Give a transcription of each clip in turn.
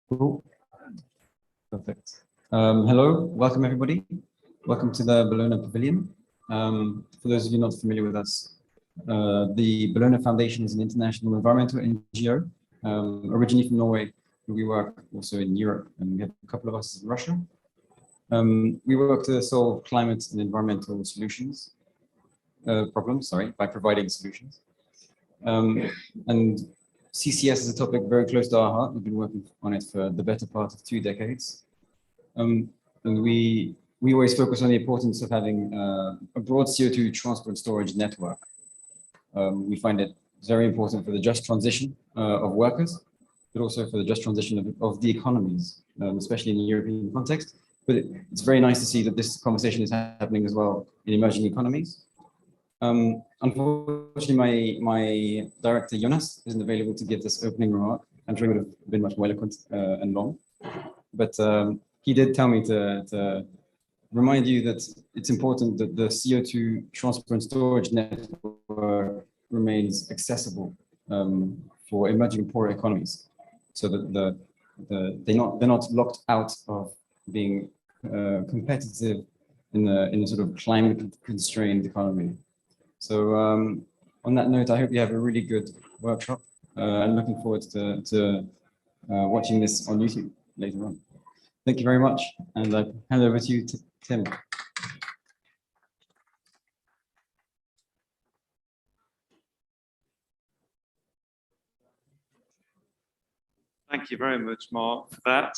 Cool. Perfect. Hello, welcome everybody. Welcome to the Bellona Pavilion. For those of you not familiar with us, the Bellona Foundation is an international environmental NGO, originally from Norway. We work also in Europe, and we have a couple of us in Russia. We work to solve climate and environmental solutions, problems, by providing solutions. And CCS is a topic very close to our heart. We've been working on it for the better part of 2 decades. And we always focus on the importance of having a broad CO2 transport and storage network. We find it very important for the just transition of workers, but also for the just transition of the economies, especially in the European context. But it's very nice to see that this conversation is happening as well in emerging economies. Unfortunately, my director, Jonas, isn't available to give this opening remark. I'm sure it would have been much more eloquent and long. But he did tell me to remind you that it's important that the CO2 transport and storage network remains accessible for emerging poor economies, so that they're not locked out of being competitive in the sort of climate constrained economy. So on that note, I hope you have a really good workshop, and looking forward to watching this on YouTube later on. Thank you very much, and I hand over to you, Tim. Thank you very much, Mark, for that.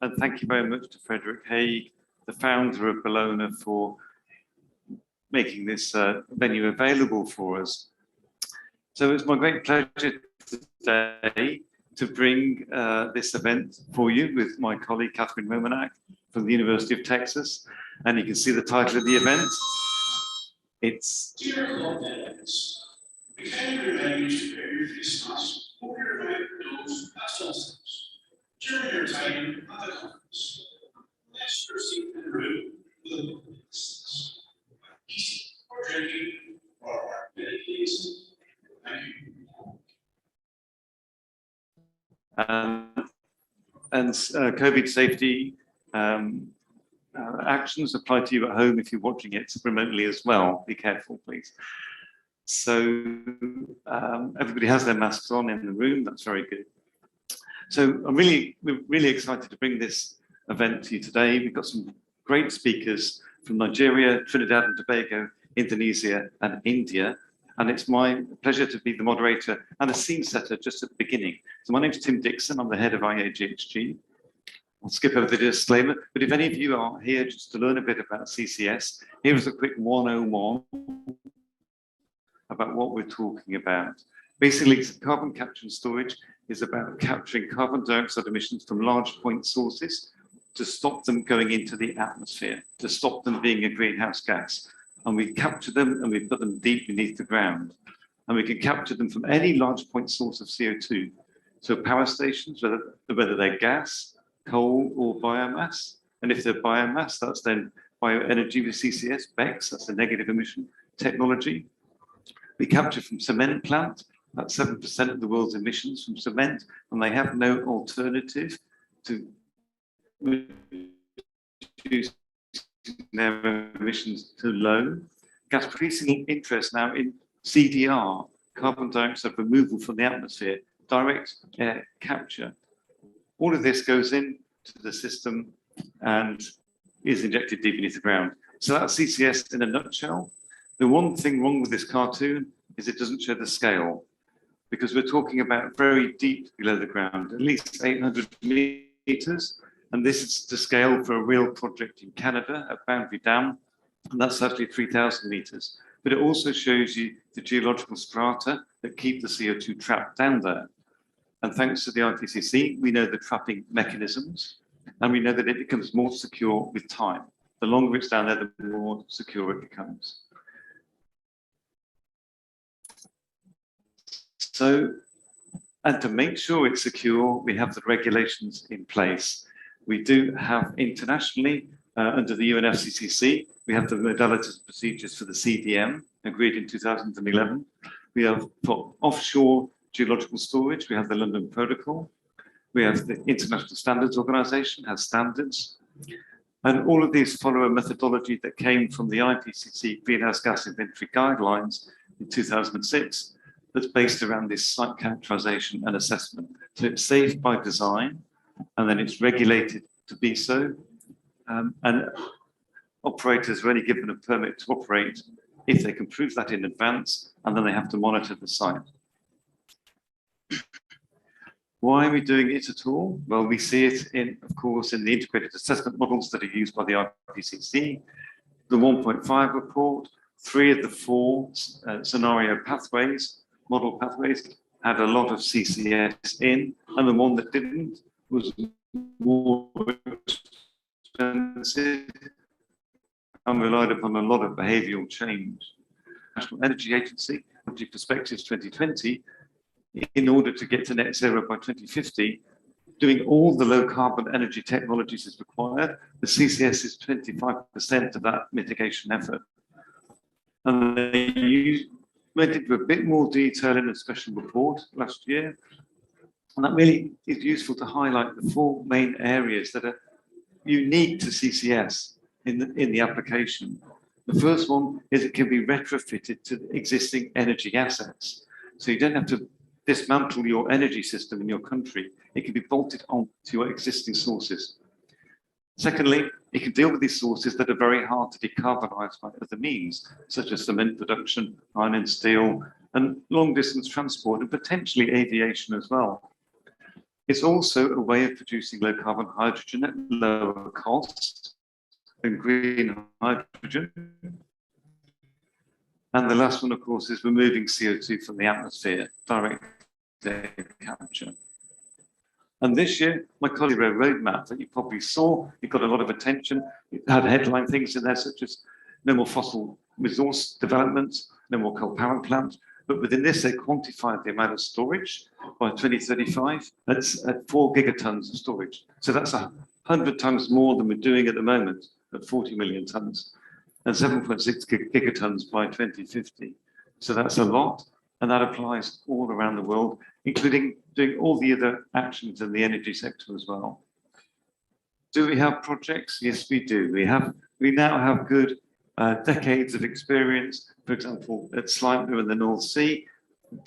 And thank you very much to Frederick Haig, the founder of Bellona, for making this venue available for us. So it's my great pleasure today to bring this event for you with my colleague Catherine Romanak from the University of Texas. And you can see the title of the event. It's Dear Colleagues, we can remain to very Christmas, or we remain those past ourselves. During your time at the conference, let's proceed in the room with a book of business. Easy or drinking or medication. Thank you. And COVID safety actions apply to you at home if you're watching it remotely as well. Be careful, please. So everybody has their masks on in the room. That's very good. So we're really excited to bring this event to you today. We've got some great speakers from Nigeria, Trinidad and Tobago, Indonesia, and India. And it's my pleasure to be the moderator and a scene setter just at the beginning. So my name is Tim Dixon. I'm the head of IAGHG. I'll skip over the disclaimer, but if any of you are here just to learn a bit about CCS, here's a quick 101 about what we're talking about. Basically, carbon capture and storage is about capturing carbon dioxide emissions from large point sources to stop them going into the atmosphere, to stop them being a greenhouse gas. And we capture them and we put them deep beneath the ground. And we can capture them from any large point source of CO2. So power stations, whether they're gas, coal or biomass. And if they're biomass, that's then bioenergy with CCS, BECCS, that's a negative emission technology. We capture from cement plant, about 7% of the world's emissions from cement, and they have no alternative to reduce their emissions to low. Gas increasing interest now in CDR, carbon dioxide removal from the atmosphere, direct air capture. All of this goes into the system and is injected deep beneath the ground. So that's CCS in a nutshell. The one thing wrong with this cartoon is it doesn't show the scale, because we're talking about very deep below the ground, at least 800 meters. And this is to scale for a real project in Canada at Boundary Dam, and that's actually 3,000 meters. But it also shows you the geological strata that keep the CO2 trapped down there. And thanks to the IPCC, we know the trapping mechanisms, and we know that it becomes more secure with time. The longer it's down there, the more secure it becomes. So, and to make sure it's secure, we have the regulations in place. We do have internationally, under the UNFCCC, we have the modalities and procedures for the CDM, agreed in 2011. We have for offshore geological storage, we have the London Protocol. We have the International Standards Organization has standards. And all of these follow a methodology that came from the IPCC Greenhouse Gas Inventory Guidelines in 2006 that's based around this site characterization and assessment. So it's safe by design, and then it's regulated to be so. And operators are only given a permit to operate if they can prove that in advance, and then they have to monitor the site. Why are we doing it at all? Well, we see it in, of course, in the integrated assessment models that are used by the IPCC, the 1.5 report, 3 of the 4 scenario pathways, model pathways, had a lot of CCS in, and the one that didn't was more expensive and relied upon a lot of behavioural change. National Energy Agency, Energy Perspectives 2020, in order to get to net zero by 2050, doing all the low carbon energy technologies is required. The CCS is 25% of that mitigation effort. And they went into a bit more detail in a special report last year. And that really is useful to highlight the 4 main areas that are unique to CCS in the application. The first one is it can be retrofitted to existing energy assets. So you don't have to dismantle your energy system in your country. It can be bolted onto your existing sources. Secondly, it can deal with these sources that are very hard to decarbonize by other means, such as cement production, iron and steel, and long distance transport, and potentially aviation as well. It's also a way of producing low carbon hydrogen at lower cost than green hydrogen. And the last one, of course, is removing CO2 from the atmosphere, direct air capture. And this year, my colleague wrote a roadmap that you probably saw. It got a lot of attention. It had headline things in there, such as no more fossil resource development, no more coal power plants. But within this, they quantified the amount of storage by 2035. That's at 4 gigatons of storage. So that's 100 times more than we're doing at the moment, at 40 million tons, and 7.6 gigatons by 2050. So that's a lot. And that applies all around the world, including doing all the other actions in the energy sector as well. Do we have projects? Yes, we do. We now have good decades of experience. For example, at Sleipner in the North Sea,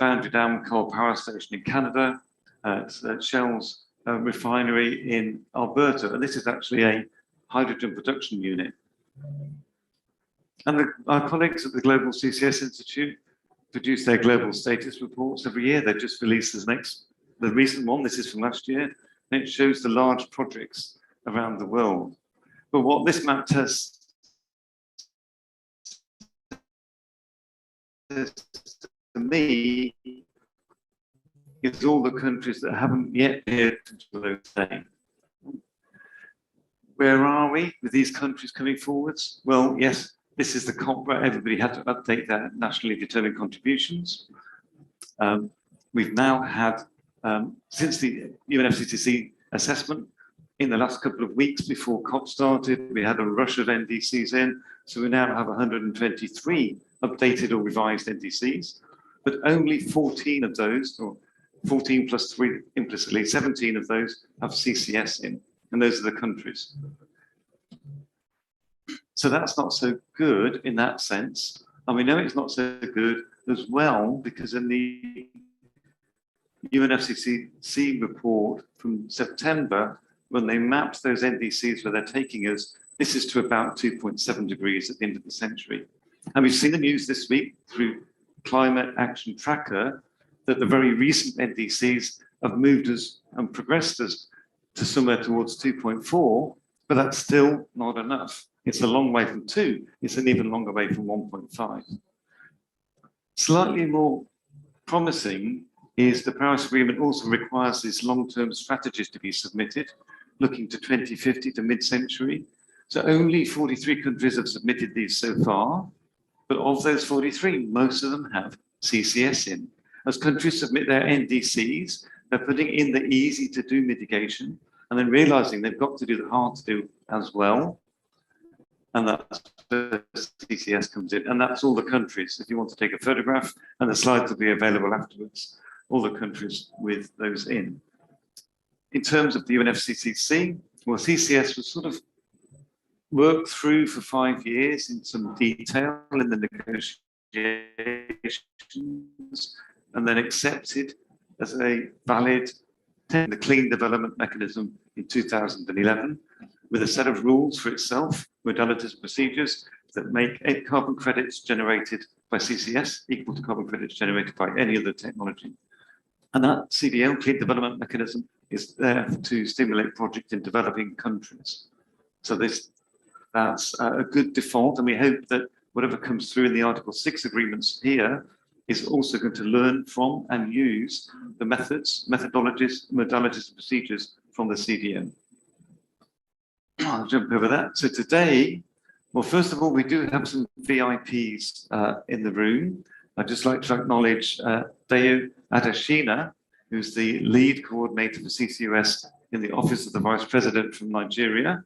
Boundary Dam coal power station in Canada, at Shell's refinery in Alberta. And this is actually a hydrogen production unit. And our colleagues at the Global CCS Institute produce their global status reports every year. They just released the recent one. This is from last year. And it shows the large projects around the world. But what this map tells to me is all the countries that haven't yet adhered to those things. Where are we with these countries coming forwards? Well, yes, this is the COP where everybody had to update their nationally determined contributions. We've now had, since the UNFCCC assessment, in the last couple of weeks before COP started, we had a rush of NDCs in. So we now have 123 updated or revised NDCs, but only 14 of those, or 14 plus 3 implicitly, 17 of those have CCS in, and those are the countries. So that's not so good in that sense. And we know it's not so good as well, because in the UNFCCC report from September, when they mapped those NDCs where they're taking us, this is to about 2.7 degrees at the end of the century. And we've seen the news this week through Climate Action Tracker that the very recent NDCs have moved us and progressed us to somewhere towards 2.4, but that's still not enough. It's a long way from 2. It's an even longer way from 1.5. Slightly more promising is the Paris Agreement also requires these long-term strategies to be submitted, looking to 2050 to mid-century. So only 43 countries have submitted these so far, but of those 43, most of them have CCS in. As countries submit their NDCs, they're putting in the easy-to-do mitigation, and then realizing they've got to do the hard-to-do as well. And that's where CCS comes in, and that's all the countries. If you want to take a photograph, and the slides will be available afterwards, all the countries with those in. in terms of the UNFCCC, well, CCS was sort of worked through for 5 years in some detail in the negotiations, and then accepted as a valid the clean development mechanism in 2011, with a set of rules for itself, modalities, procedures that make carbon credits generated by CCS equal to carbon credits generated by any other technology. And that CDL, clean development mechanism, is there to stimulate projects in developing countries. So that's a good default, and we hope that whatever comes through in the Article 6 agreements here is also going to learn from and use the methods, methodologies, modalities, and procedures from the CDM. I'll jump over that. So today, well, first of all, we do have some VIPs in the room. I'd just like to acknowledge Deo Adeshina, who's the lead coordinator for CCUS in the Office of the Vice President from Nigeria.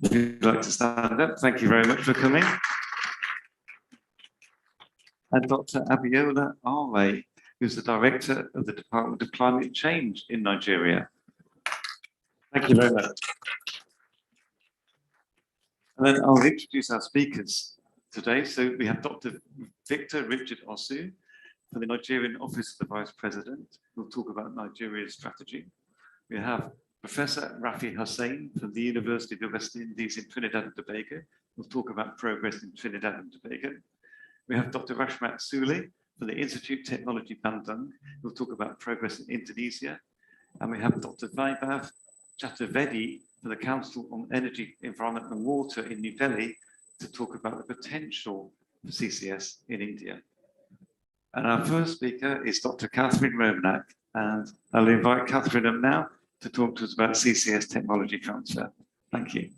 If you'd like to stand up, thank you very much for coming. And Dr. Abiola Awe, who's the Director of the Department of Climate Change in Nigeria. Thank you very much. And then I'll introduce our speakers today. So we have Dr. Victor Richard Osu from the Nigerian Office of the Vice President, who'll talk about Nigeria's strategy. We have Professor Rafi Hossein from the University of the West Indies in Trinidad and Tobago, who'll talk about progress in Trinidad and Tobago. We have Dr. Rashmat Suli from the Institute of Technology Bandung, who'll talk about progress in Indonesia. And we have Dr. Vaibhav Chaturvedi from the Council on Energy, Environment and Water in New Delhi to talk about the potential for CCS in India. And our first speaker is Dr. Catherine Romanak, and I'll invite Catherine up now to talk to us about CCS technology transfer. Thank you.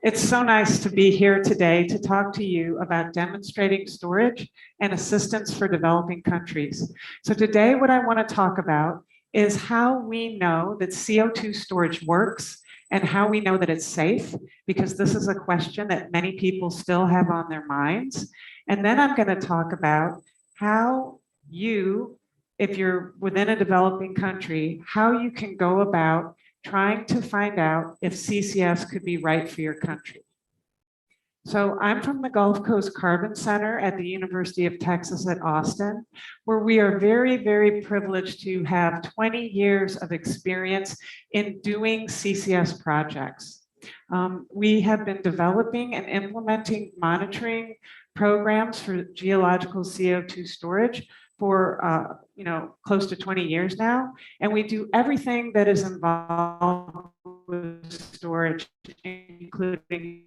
It's so nice to be here today to talk to you about demonstrating storage and assistance for developing countries. So today what I want to talk about is how we know that CO2 storage works and how we know that it's safe, because this is a question that many people still have on their minds. And then I'm going to talk about how you, if you're within a developing country, how you can go about trying to find out if CCS could be right for your country. So I'm from the Gulf Coast Carbon Center at the University of Texas at Austin, where we are very, very privileged to have 20 years of experience in doing CCS projects. We have been developing and implementing monitoring programs for geological CO2 storage for close to 20 years now, and we do everything that is involved with storage, including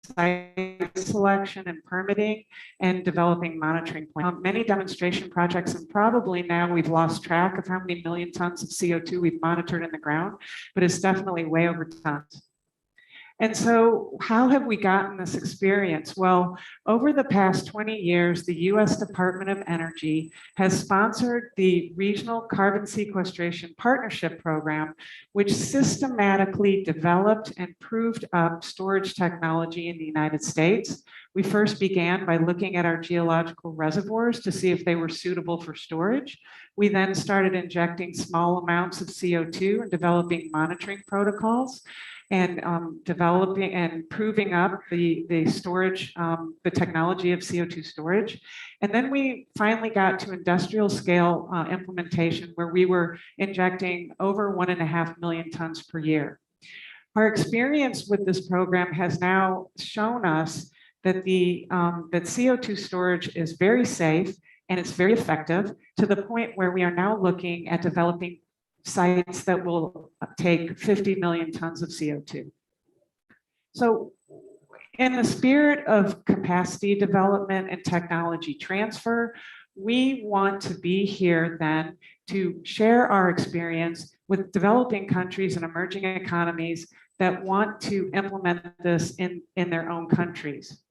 site selection and permitting and developing monitoring plans. Many demonstration projects, and probably now we've lost track of how many million tons of CO2 we've monitored in the ground, but it's definitely way over tons. And so how have we gotten this experience? Well, over the past 20 years, the US Department of Energy has sponsored the Regional Carbon Sequestration Partnership Program, which systematically developed and proved up storage technology in the United States. We first began by looking at our geological reservoirs to see if they were suitable for storage. We then started injecting small amounts of CO2 and developing monitoring protocols, and developing and proving up the storage, the technology of CO2 storage. And then we finally got to industrial scale implementation, where we were injecting over 1.5 million tons per year. Our experience with this program has now shown us that that CO2 storage is very safe and it's very effective, to the point where we are now looking at developing sites that will take 50 million tons of CO2. So in the spirit of capacity development and technology transfer, we want to be here then to share our experience with developing countries and emerging economies that want to implement this in their own countries.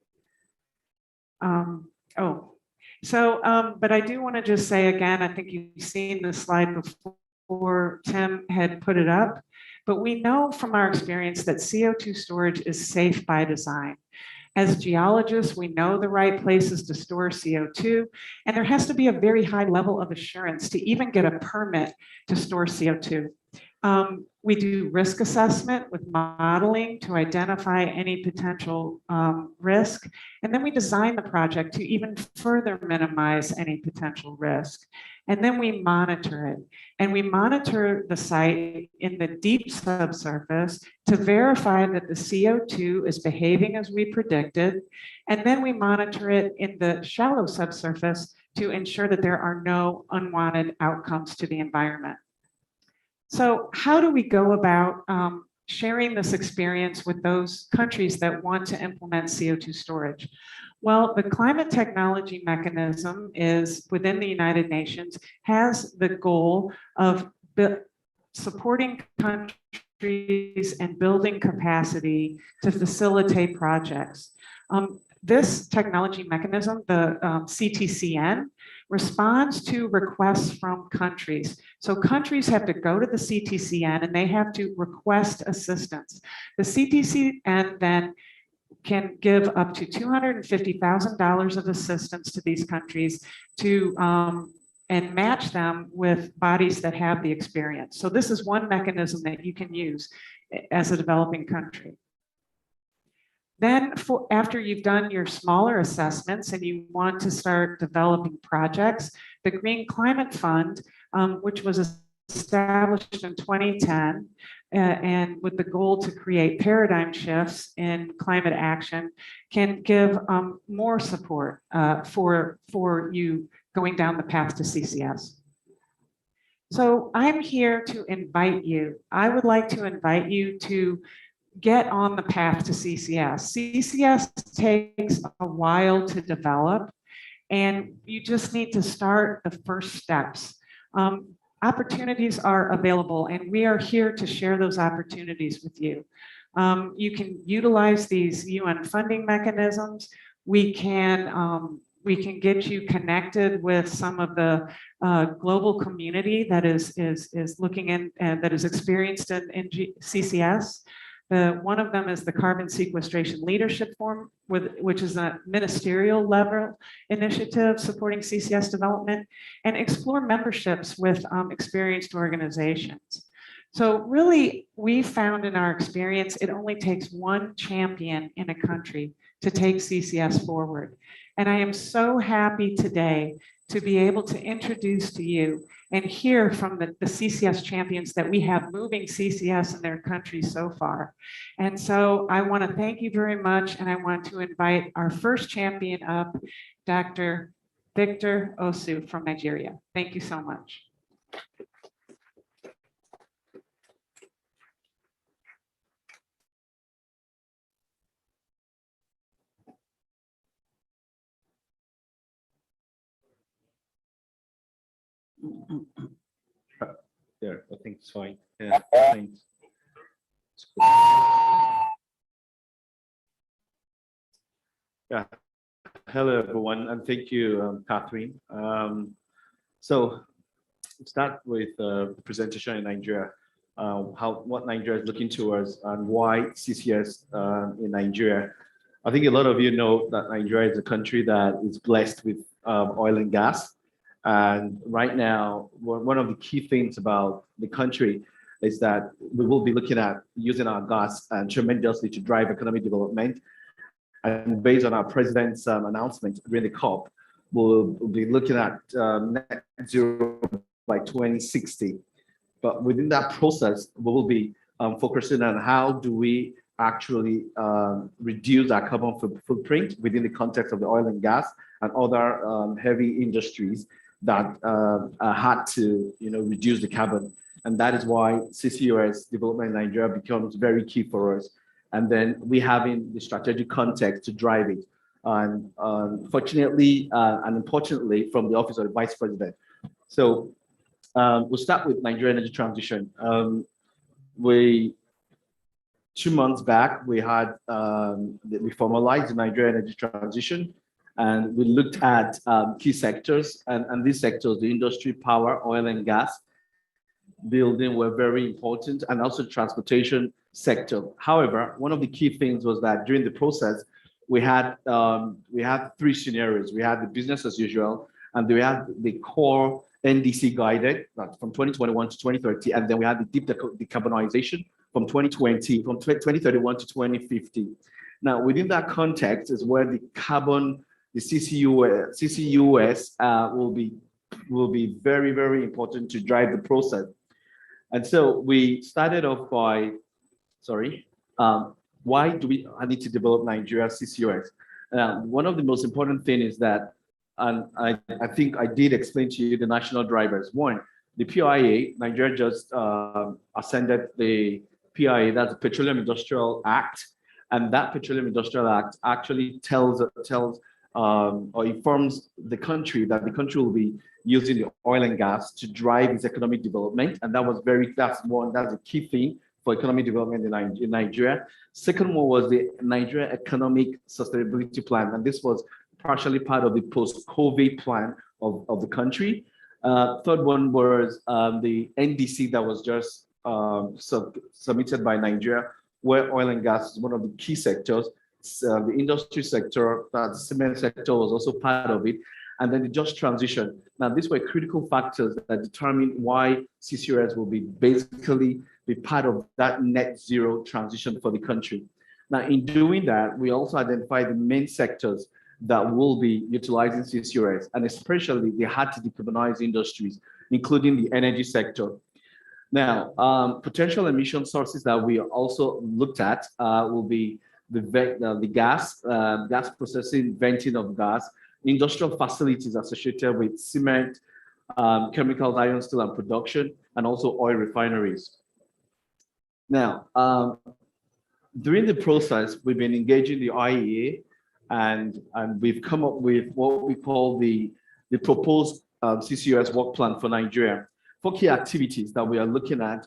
So, but I do want to just say again, I think you've seen the slide before Tim had put it up, but we know from our experience that CO2 storage is safe by design. As geologists, we know the right places to store CO2, and there has to be a very high level of assurance to even get a permit to store CO2. We do risk assessment with modeling to identify any potential risk, and then we design the project to even further minimize any potential risk. And then we monitor it. And we monitor the site in the deep subsurface to verify that the CO2 is behaving as we predicted. And then we monitor it in the shallow subsurface to ensure that there are no unwanted outcomes to the environment. So how do we go about sharing this experience with those countries that want to implement CO2 storage? Well, the climate technology mechanism is within the United Nations, has the goal of supporting countries and building capacity to facilitate projects. This technology mechanism, the CTCN, responds to requests from countries. So countries have to go to the CTCN and they have to request assistance. The CTCN then can give up to $250,000 of assistance to these countries to and match them with bodies that have the experience. So this is one mechanism that you can use as a developing country. Then after you've done your smaller assessments and you want to start developing projects, the Green Climate Fund, which was established in 2010, and with the goal to create paradigm shifts in climate action, can give more support for you going down the path to CCS. So I'm here to invite you. I would like to invite you to get on the path to CCS. CCS takes a while to develop, and you just need to start the first steps. Opportunities are available, and we are here to share those opportunities with you. You can utilize these UN funding mechanisms. We can get you connected with some of the global community that is looking in and that is experienced in CCS. One of them is the Carbon Sequestration Leadership Forum, which is a ministerial level initiative supporting CCS development, and explore memberships with experienced organizations. So really, we found in our experience, it only takes one champion in a country to take CCS forward. And I am so happy today to be able to introduce to you and hear from the CCS champions that we have moving CCS in their country so far. And so I want to thank you very much, and I want to invite our first champion up, Dr. Victor Osu from Nigeria. Thank you so much. There, I think it's fine. Yeah, thanks. Yeah, hello everyone, and thank you, Catherine. So start with the presentation in Nigeria, what Nigeria is looking towards and why CCS in Nigeria. I think a lot of you know that Nigeria is a country that is blessed with oil and gas. And right now, one of the key things about the country is that we will be looking at using our gas tremendously to drive economic development. And based on our president's announcement during the COP, we'll be looking at net zero by 2060. But within that process, we will be focusing on how do we actually reduce our carbon footprint within the context of the oil and gas and other heavy industries that had to, reduce the carbon. And that is why CCUS development in Nigeria becomes very key for us. And then we having the strategic context to drive it. And fortunately and importantly, from the Office of the Vice President. So we'll start with Nigeria energy transition. 2 months back, we had we formalized the Nigeria energy transition. And we looked at key sectors, and these sectors, the industry, power, oil and gas, building were very important, and also transportation sector. However, one of the key things was that during the process, we had three scenarios. We had the business as usual, and we had the core NDC guided from 2021 to 2030, and then we had the deep decarbonization from 2031 to 2050. Now, within that context is where the carbon, the CCUS will be very, very important to drive the process. And so we started off by, why do I need to develop Nigeria CCUS? One of the most important things is that, and I think I did explain to you the national drivers. One, the PIA, Nigeria just ascended the PIA, that's the Petroleum Industrial Act. And that Petroleum Industrial Act actually tells or informs the country that the country will be using the oil and gas to drive its economic development. And that's a key thing for economic development in Nigeria. Second one was the Nigeria Economic Sustainability Plan. And this was partially part of the post-COVID plan of the country. Third one was the NDC that was just submitted by Nigeria, where oil and gas is one of the key sectors. The industry sector, the cement sector was also part of it. And then the just transition. Now, these were critical factors that determine why CCUS will basically be part of that net zero transition for the country. Now, in doing that, we also identified the main sectors that will be utilizing CCUS, and especially the hard to decarbonize industries, including the energy sector. Now, potential emission sources that we also looked at will be the gas processing, venting of gas, industrial facilities associated with cement, chemicals, iron, steel, and production, and also oil refineries. Now, during the process, we've been engaging the IEA, and we've come up with what we call the proposed CCUS work plan for Nigeria. 4 key activities that we are looking at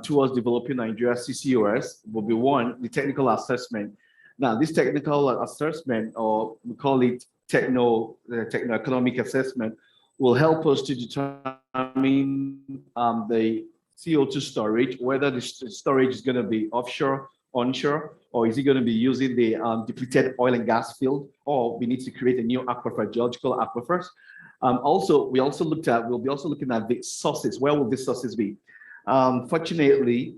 towards developing Nigeria CCUS will be: 1, the technical assessment. Now, this technical assessment, or we call it techno-economic assessment, will help us to determine the CO2 storage, whether the storage is going to be offshore, onshore, or is it going to be using the depleted oil and gas field, or we need to create a new aquifer, geological aquifers. We'll be also looking at the sources. Where will the sources be? Fortunately,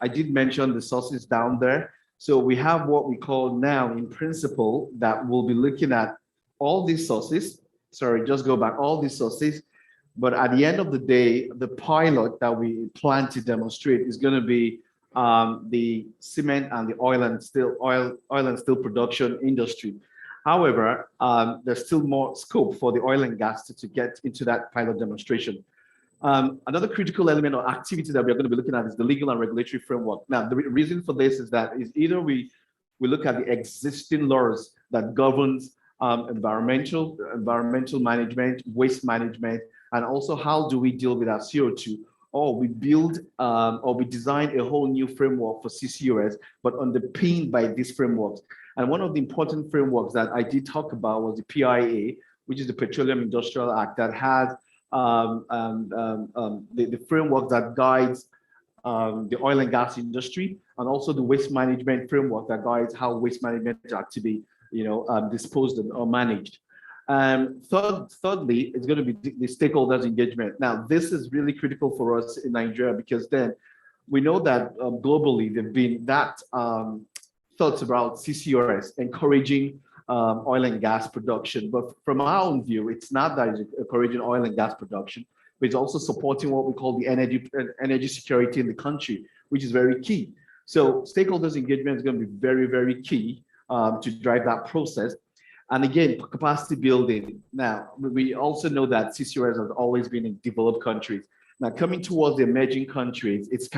I did mention the sources down there. So we have what we call now in principle that we'll be looking at all these sources. Sorry, just go back, all these sources. But at the end of the day, the pilot that we plan to demonstrate is going to be the cement and the oil and steel production industry. However, there's still more scope for the oil and gas to get into that pilot demonstration. Another critical element or activity that we're going to be looking at is the legal and regulatory framework. Now, the reason for this is that either we look at the existing laws that governs environmental management, waste management, and also how do we deal with our CO2, or we build or we design a whole new framework for CCUS, but underpinned by these frameworks. And one of the important frameworks that I did talk about was the PIA, which is the Petroleum Industrial Act, that has the framework that guides the oil and gas industry, and also the waste management framework that guides how waste management are to be, disposed or managed. Thirdly, it's going to be the stakeholders engagement. Now, this is really critical for us in Nigeria, because then we know that globally there've been that thoughts about CCUS encouraging oil and gas production. But from our own view, it's not that it's encouraging oil and gas production, but it's also supporting what we call the energy security in the country, which is very key. So stakeholders engagement is going to be very, very key to drive that process. And again, capacity building. Now, we also know that CCUS has always been in developed countries. Now, coming towards the emerging countries, is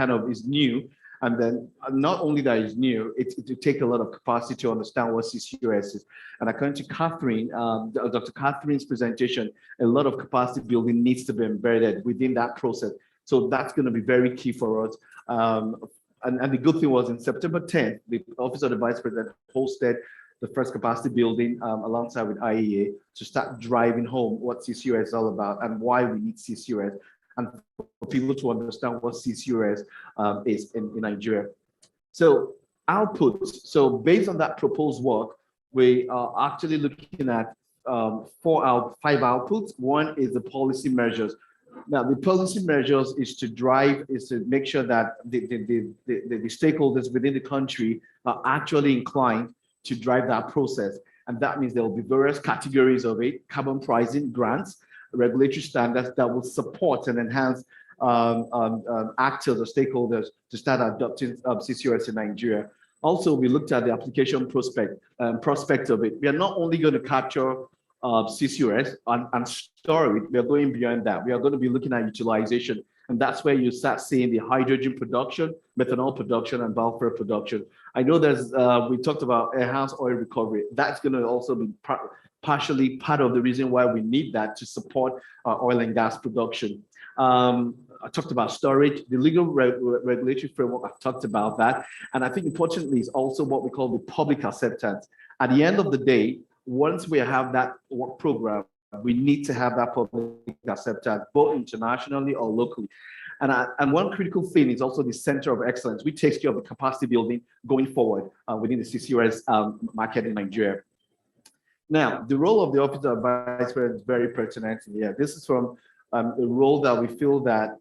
new. And then not only that is new, it will take a lot of capacity to understand what CCUS is. And according to Catherine, Dr. Catherine's presentation, a lot of capacity building needs to be embedded within that process. So that's going to be very key for us. And the good thing was, in September 10th, the Office of the Vice President hosted the first capacity building alongside with IEA to start driving home what CCUS is all about and why we need CCUS, and for people to understand what CCUS is in Nigeria. So outputs. So based on that proposed work, we are actually looking at 5 outputs. One is the policy measures. Now, the policy measures is to make sure that the stakeholders within the country are actually inclined to drive that process. And that means there will be various categories of it: carbon pricing, grants, regulatory standards that will support and enhance actors or stakeholders to start adopting CCUS in Nigeria. Also, we looked at the application prospect of it. We are not only going to capture CCUS and store it, we are going beyond that. We are going to be looking at utilization. And that's where you start seeing the hydrogen production, methanol production, and biofuel production. I know we talked about enhanced oil recovery. That's going to also be partially part of the reason why we need that to support oil and gas production. I talked about storage, the legal regulatory framework. I've talked about that. And I think importantly is also what we call the public acceptance. At the end of the day, once we have that work program, we need to have that public acceptance, both internationally or locally. And one critical thing is also the center of excellence, which takes care of the capacity building going forward within the CCUS market in Nigeria. Now, the role of the Office of Vice President is very pertinent. Yeah, this is from a role that we feel that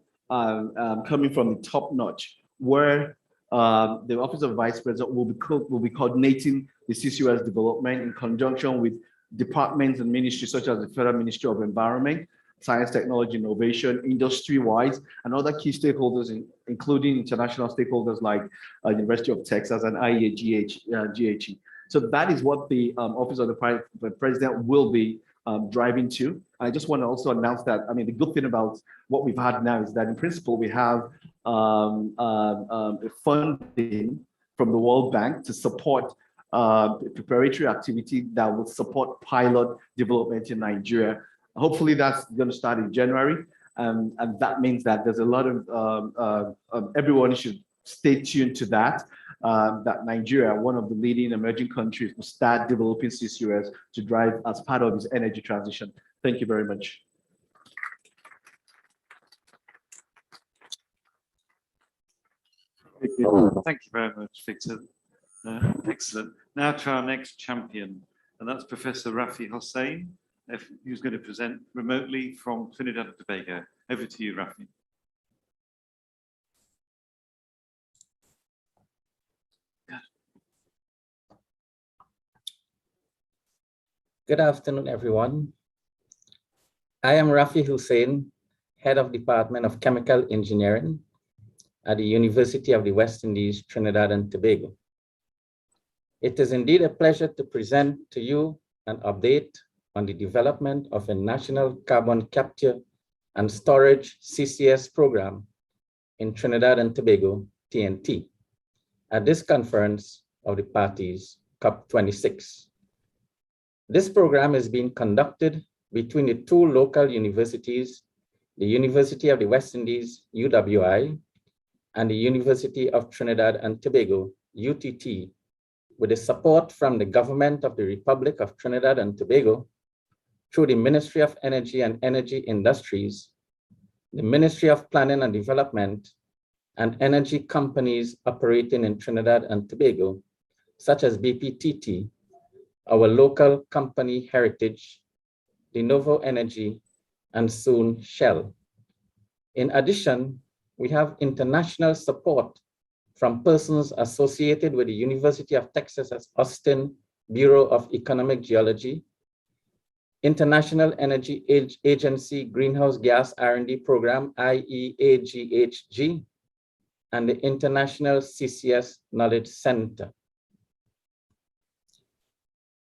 coming from the top notch, where the Office of Vice President will be coordinating the CCUS development in conjunction with departments and ministries such as the Federal Ministry of Environment, Science, Technology, Innovation, industry-wise, and other key stakeholders, including international stakeholders like University of Texas and IEA GHE. So that is what the Office of the President will be driving to. I just want to also announce that, I mean, the good thing about what we've had now is that in principle, we have funding from the World Bank to support preparatory activity that will support pilot development in Nigeria. Hopefully that's going to start in January. And that means that there's a lot of, everyone should stay tuned to that. That Nigeria, one of the leading emerging countries, will start developing CCUS to drive as part of its energy transition. Thank you very much. Thank you very much, Victor. Excellent. Now to our next champion, and that's Professor Rafi Hossein, who's going to present remotely from Trinidad and Tobago. Over to you, Rafi. Good afternoon, everyone. I am Rafi Hossein, Head of Department of Chemical Engineering at the University of the West Indies, Trinidad and Tobago. It is indeed a pleasure to present to you an update on the development of a national carbon capture and storage CCS program in Trinidad and Tobago, TNT, at this conference of the parties, COP26. This program is being conducted between the two local universities, the University of the West Indies, UWI, and the University of Trinidad and Tobago, UTT, with the support from the Government of the Republic of Trinidad and Tobago through the Ministry of Energy and Energy Industries, the Ministry of Planning and Development, and energy companies operating in Trinidad and Tobago, such as BPTT, our local company Heritage, De Novo Energy, and soon Shell. In addition, we have international support from persons associated with the University of Texas at Austin Bureau of Economic Geology, International Energy Agency Greenhouse Gas R&D Program, IEAGHG, and the International CCS Knowledge Center.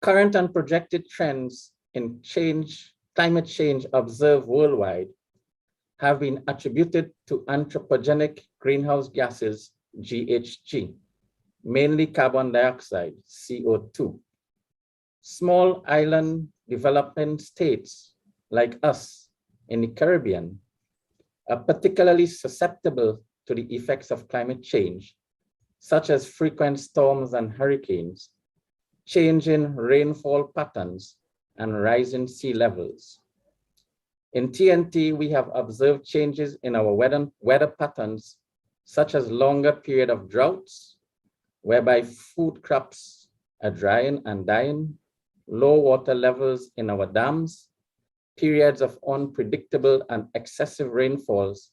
Current and projected trends in climate change observed worldwide have been attributed to anthropogenic greenhouse gases, GHG, mainly carbon dioxide, CO2. Small island developing states like us in the Caribbean are particularly susceptible to the effects of climate change, such as frequent storms and hurricanes, changing rainfall patterns, and rising sea levels. In TNT, we have observed changes in our weather patterns, such as longer period of droughts, whereby food crops are drying and dying, low water levels in our dams, periods of unpredictable and excessive rainfalls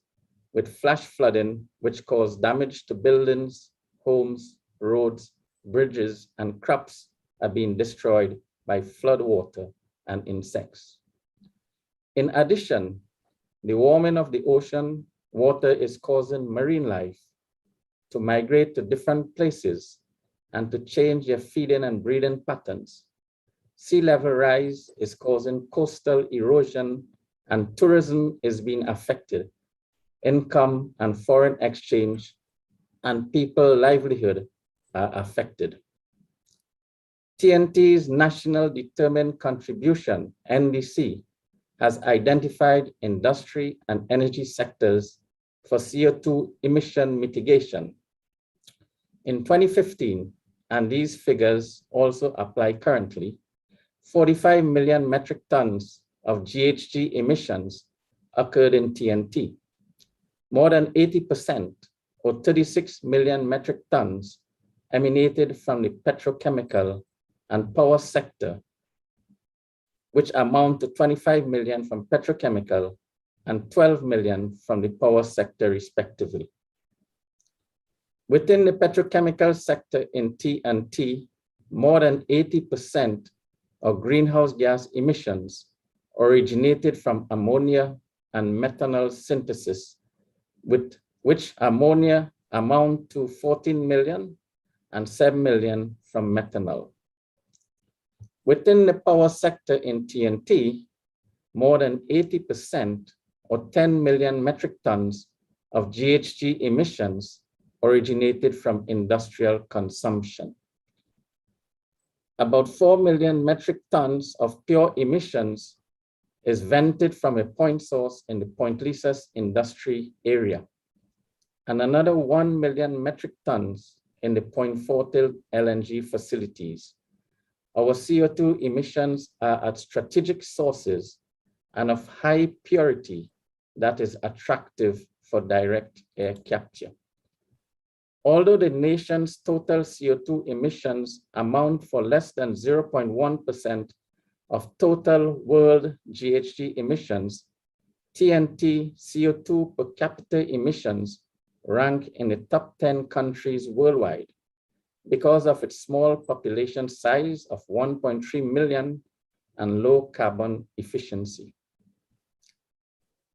with flash flooding, which cause damage to buildings, homes, roads, bridges, and crops are being destroyed by flood water and insects. In addition, the warming of the ocean water is causing marine life to migrate to different places and to change their feeding and breeding patterns. Sea level rise is causing coastal erosion, and tourism is being affected. Income and foreign exchange and people's livelihood are affected. TNT's National Determined Contribution, NDC, has identified industry and energy sectors for CO2 emission mitigation. In 2015, and these figures also apply currently, 45 million metric tons of GHG emissions occurred in TNT. More than 80%, or 36 million metric tons, emanated from the petrochemical and power sector, which amount to 25 million from petrochemical and 12 million from the power sector, respectively. Within the petrochemical sector in TNT, more than 80% of greenhouse gas emissions originated from ammonia and methanol synthesis, with which ammonia amount to 14 million and 7 million from methanol. Within the power sector in TNT, more than 80% or 10 million metric tons of GHG emissions originated from industrial consumption. About 4 million metric tons of pure emissions is vented from a point source in the Point Lisas industry area, and another 1 million metric tons in the Point Fortil LNG facilities. Our CO2 emissions are at strategic sources and of high purity that is attractive for direct air capture. Although the nation's total CO2 emissions amount for less than 0.1% of total world GHG emissions, TNT CO2 per capita emissions rank in the top 10 countries worldwide because of its small population size of 1.3 million and low carbon efficiency.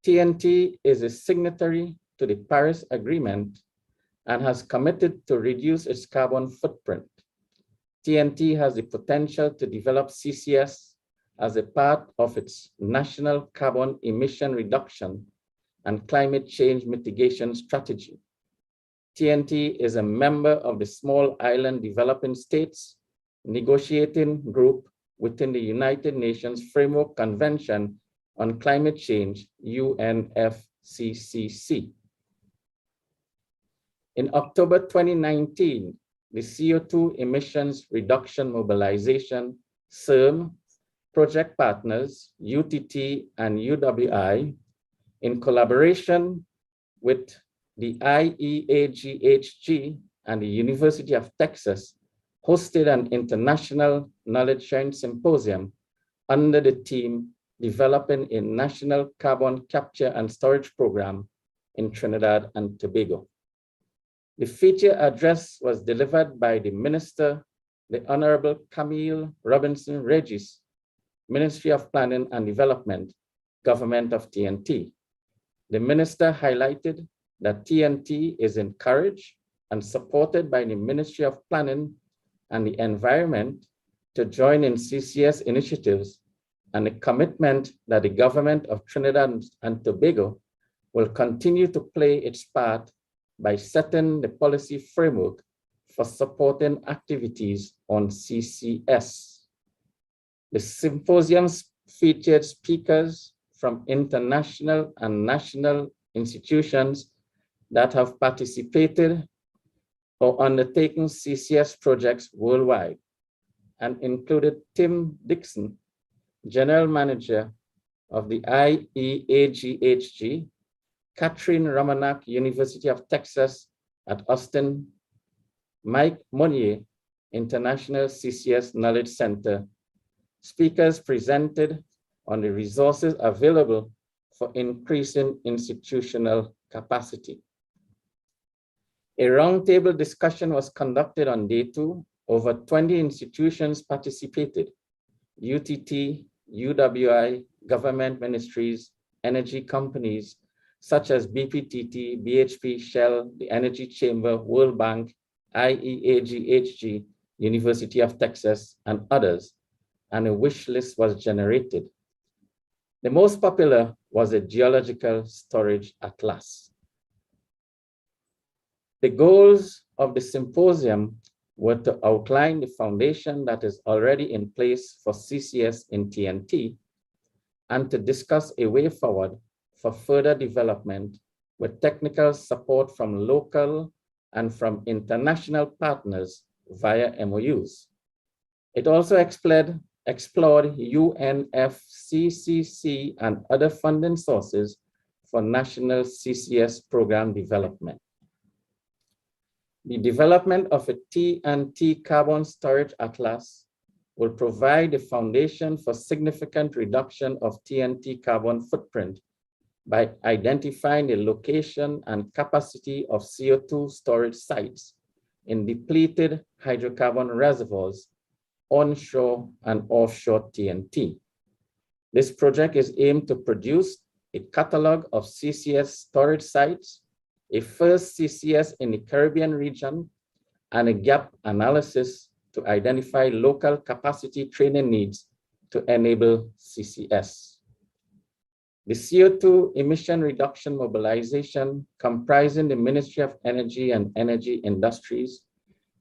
TNT is a signatory to the Paris Agreement and has committed to reduce its carbon footprint. TNT has the potential to develop CCS as a part of its national carbon emission reduction and climate change mitigation strategy. TNT is a member of the Small Island Developing States negotiating group within the United Nations Framework Convention on Climate Change, UNFCCC. In October 2019, the CO2 Emissions Reduction Mobilization, CERM, project partners, UTT and UWI, in collaboration with the IEAGHG and the University of Texas, hosted an international knowledge sharing symposium under the theme Developing a National Carbon Capture and Storage Program in Trinidad and Tobago. The feature address was delivered by the Minister, the Honorable Camille Robinson Regis, Ministry of Planning and Development, Government of TNT. The Minister highlighted that TNT is encouraged and supported by the Ministry of Planning and the Environment to join in CCS initiatives and a commitment that the government of Trinidad and Tobago will continue to play its part by setting the policy framework for supporting activities on CCS. The symposiums featured speakers from international and national institutions that have participated or undertaken CCS projects worldwide. and included Tim Dixon, General Manager of the IEAGHG, Catherine Ramanak, University of Texas at Austin, Mike Monnier, International CCS Knowledge Center. Speakers presented on the resources available for increasing institutional capacity. A roundtable discussion was conducted on day 2. Over 20 institutions participated: UTT, UWI, government ministries, energy companies such as BPTT, BHP, Shell, the Energy Chamber, World Bank, IEAGHG, University of Texas, and others, and a wish list was generated. The most popular was a geological storage atlas. The goals of the symposium were to outline the foundation that is already in place for CCS in TNT and to discuss a way forward for further development with technical support from local and from international partners via MOUs. It also explored UNFCCC and other funding sources for national CCS program development. The development of a TNT carbon storage atlas will provide a foundation for significant reduction of TNT carbon footprint by identifying the location and capacity of CO2 storage sites in depleted hydrocarbon reservoirs onshore and offshore TNT. This project is aimed to produce a catalog of CCS storage sites, a first CCS in the Caribbean region, and a gap analysis to identify local capacity training needs to enable CCS. The CO2 emission reduction mobilization, comprising the Ministry of Energy and Energy Industries,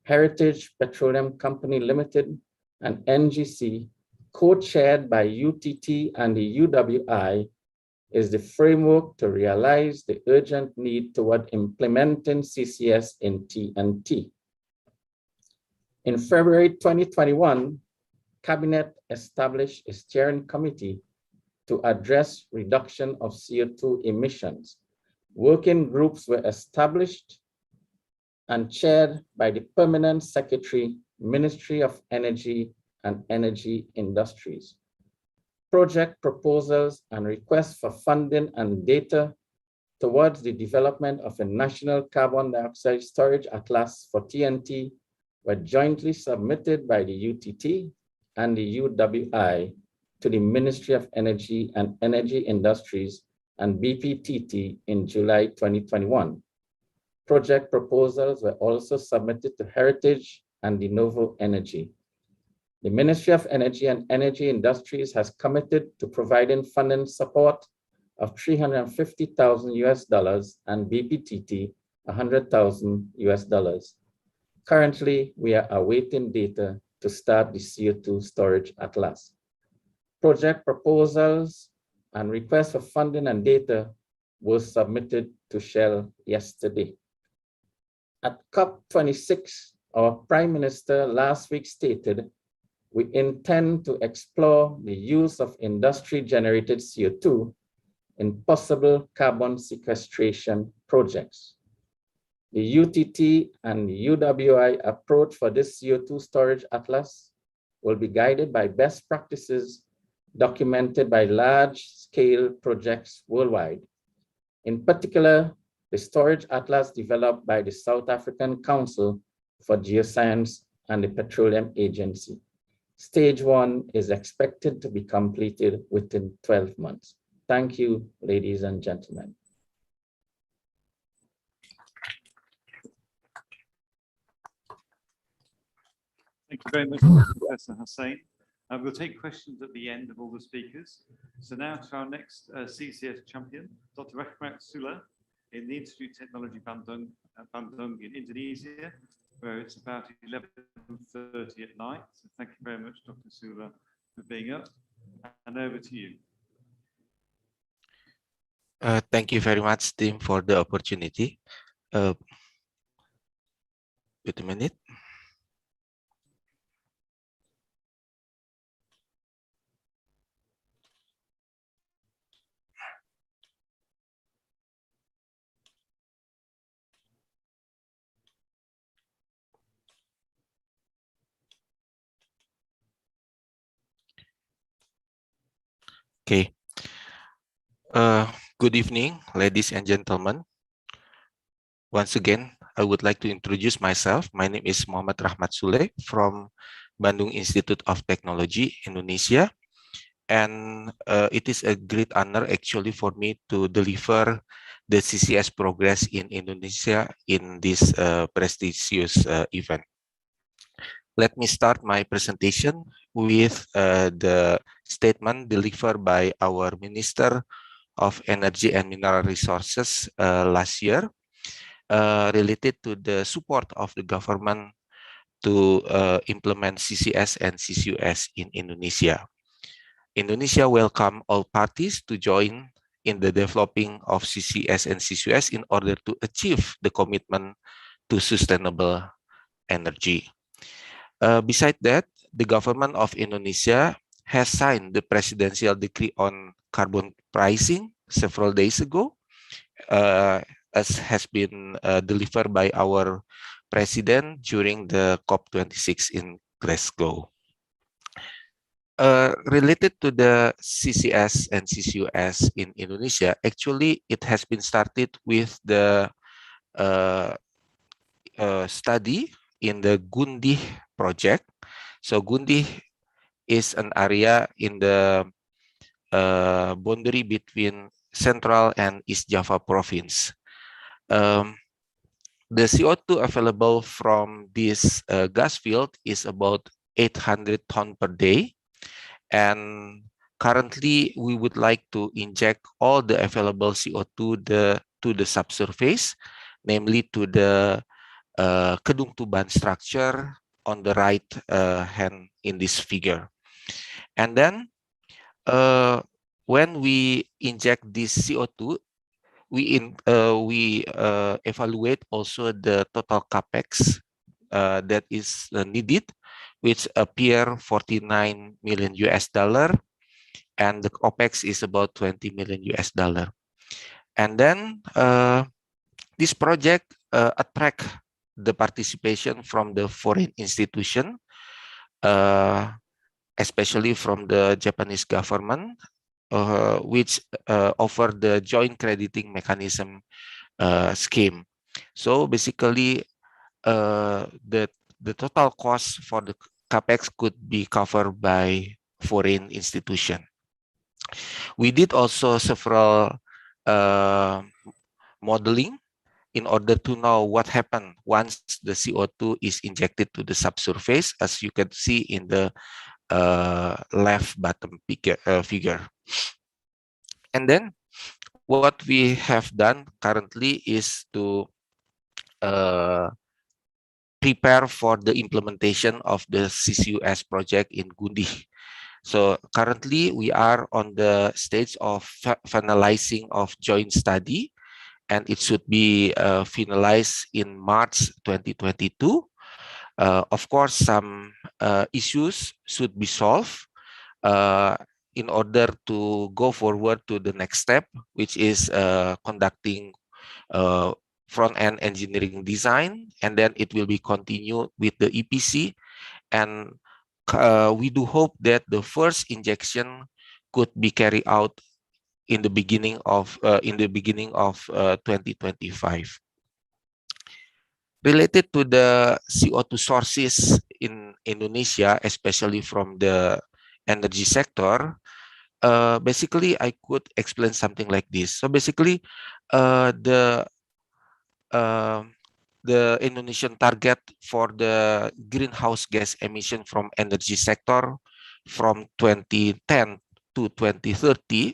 Heritage Petroleum Company Limited, and NGC, co-chaired by UTT and the UWI, is the framework to realize the urgent need toward implementing CCS in TNT. In February 2021, Cabinet established a steering committee to address reduction of CO2 emissions. Working groups were established and chaired by the Permanent Secretary, Ministry of Energy and Energy Industries. Project proposals and requests for funding and data towards the development of a national carbon dioxide storage atlas for TNT were jointly submitted by the UTT and the UWI to the Ministry of Energy and Energy Industries and BPTT in July 2021. Project proposals were also submitted to Heritage and De Novo Energy. The Ministry of Energy and Energy Industries has committed to providing funding support of $350,000 and BPTT $100,000. Currently, we are awaiting data to start the CO2 storage atlas. Project proposals and requests for funding and data were submitted to Shell yesterday. At COP26, our Prime Minister last week stated, we intend to explore the use of industry-generated CO2 in possible carbon sequestration projects. The UTT and UWI approach for this CO2 storage atlas will be guided by best practices documented by large-scale projects worldwide. In particular, the storage atlas developed by the South African Council for Geoscience and the Petroleum Agency. Stage 1 is expected to be completed within 12 months. Thank you, ladies and gentlemen. Thank you very much, Professor Hossein. We'll take questions at the end of all the speakers. So now to our next CCS champion, Dr. Rafi Sula, in the Institute of Technology Bandung in Indonesia, where it's about 11:30 at night. So thank you very much, Dr. Sula, for being up. And over to you. Thank you very much, Tim, for the opportunity. Wait a minute. Okay. Good evening, ladies and gentlemen. Once again, I would like to introduce myself. My name is Muhammad Rahmat Sule from Bandung Institute of Technology, Indonesia. And it is a great honor actually for me to deliver the CCS progress in Indonesia in this prestigious event. Let me start my presentation with the statement delivered by our Minister of Energy and Mineral Resources last year related to the support of the government to implement CCS and CCUS in Indonesia. Indonesia welcome all parties to join in the developing of CCS and CCUS in order to achieve the commitment to sustainable energy. Besides that, the government of Indonesia has signed the presidential decree on carbon pricing several days ago, as has been delivered by our president during the COP26 in Glasgow. Related to the CCS and CCUS in Indonesia, actually it has been started with the study in the Gundih project. So Gundih is an area in the boundary between Central and East Java province. The CO2 available from this gas field is about 800 tons per day. And currently, we would like to inject all the available CO2 to the subsurface, namely to the Kedung Tuban structure on the right hand in this figure. And then when we inject this CO2, we evaluate also the total capex that is needed, which appear 49 million US dollar, and the OPEX is about 20 million US dollar. And then this project attract the participation from the foreign institution, especially from the Japanese government, which offer the joint crediting mechanism scheme. So basically, the total cost for the capex could be covered by foreign institution. We did also several modeling in order to know what happened once the CO2 is injected to the subsurface, as you can see in the left bottom figure. And then what we have done currently is to prepare for the implementation of the CCUS project in Gundih. So currently we are on the stage of finalizing of joint study, and it should be finalized in March 2022. Of course, some issues should be solved in order to go forward to the next step, which is conducting front-end engineering design, and then it will be continued with the EPC. And we do hope that the first injection could be carried out in the beginning of 2025. Related to the CO2 sources in Indonesia, especially from the energy sector, basically I could explain something like this. So basically, the Indonesian target for the greenhouse gas emission from energy sector from 2010 to 2030,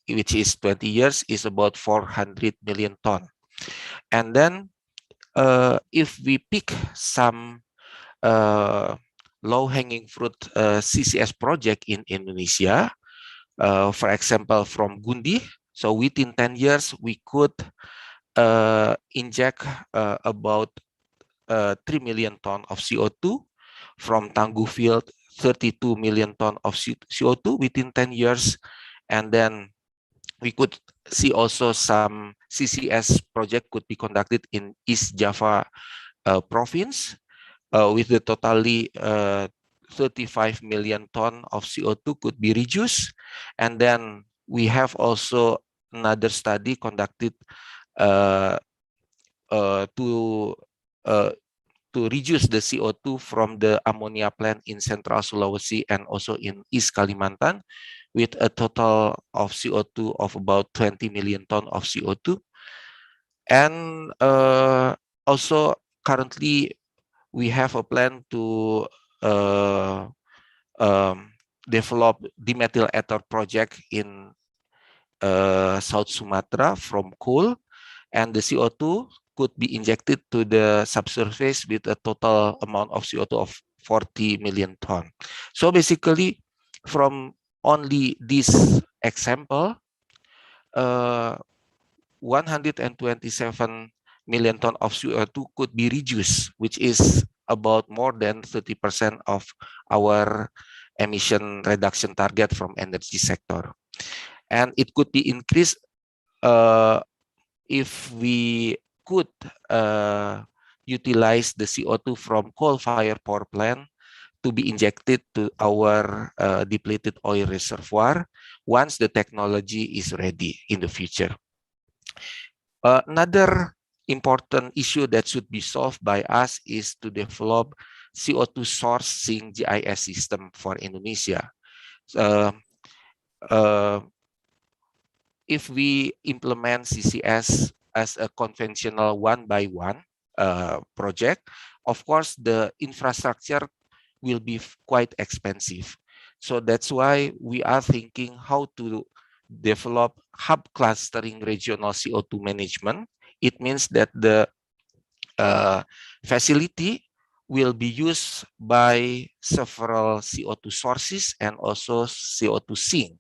which is 20 years, is about 400 million ton. And then if we pick some low-hanging fruit CCS project in Indonesia, for example, from Gundih, so within 10 years, we could inject about 3 million ton of CO2 from Tangguh field, 32 million ton of CO2 within 10 years. And then we could see also some CCS project could be conducted in East Java province with the totally 35 million ton of CO2 could be reduced. And then we have also another study conducted to reduce the CO2 from the ammonia plant in Central Sulawesi and also in East Kalimantan, with a total of CO2 of about 20 million ton of CO2. And also currently we have a plan to develop dimethyl ether project in South Sumatra from coal, and the CO2 could be injected to the subsurface with a total amount of CO2 of 40 million ton. So basically, from only this example, 127 million ton of CO2 could be reduced, which is about more than 30% of our emission reduction target from energy sector. And it could be increased if we could utilize the CO2 from coal-fired power plant to be injected to our depleted oil reservoir once the technology is ready in the future. Another important issue that should be solved by us is to develop CO2 sourcing GIS system for Indonesia. If we implement CCS as a conventional one-by-one project, of course, the infrastructure will be quite expensive. So that's why we are thinking how to develop hub clustering regional CO2 management. It means that the facility will be used by several CO2 sources and also CO2 sink.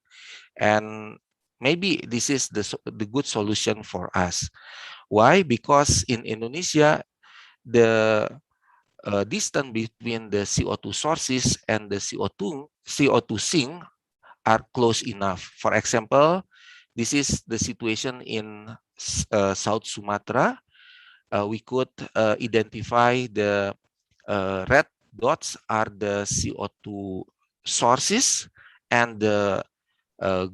And maybe this is the good solution for us. Why? Because in Indonesia, the distance between the CO2 sources and the CO2 sink are close enough. For example, this is the situation in South Sumatra. We could identify the red dots are the CO2 sources, and the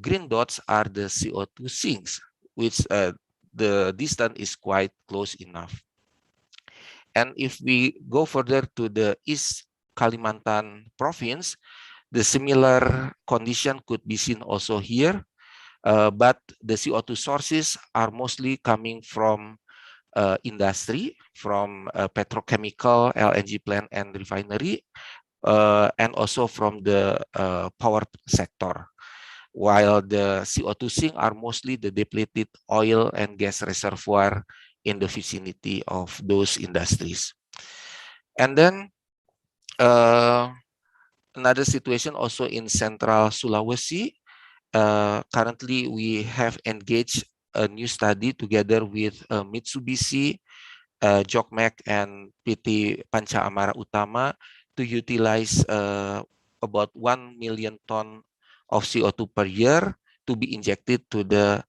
green dots are the CO2 sinks, which the distance is quite close enough. And if we go further to the East Kalimantan province, the similar condition could be seen also here, but the CO2 sources are mostly coming from industry, from petrochemical, LNG plant and refinery, and also from the power sector. While the CO2 sink are mostly the depleted oil and gas reservoir in the vicinity of those industries. And then another situation also in Central Sulawesi. Currently, we have engaged a new study together with Mitsubishi, Jokmek, and PT Panca Amara Utama to utilize about 1 million ton of CO2 per year to be injected to the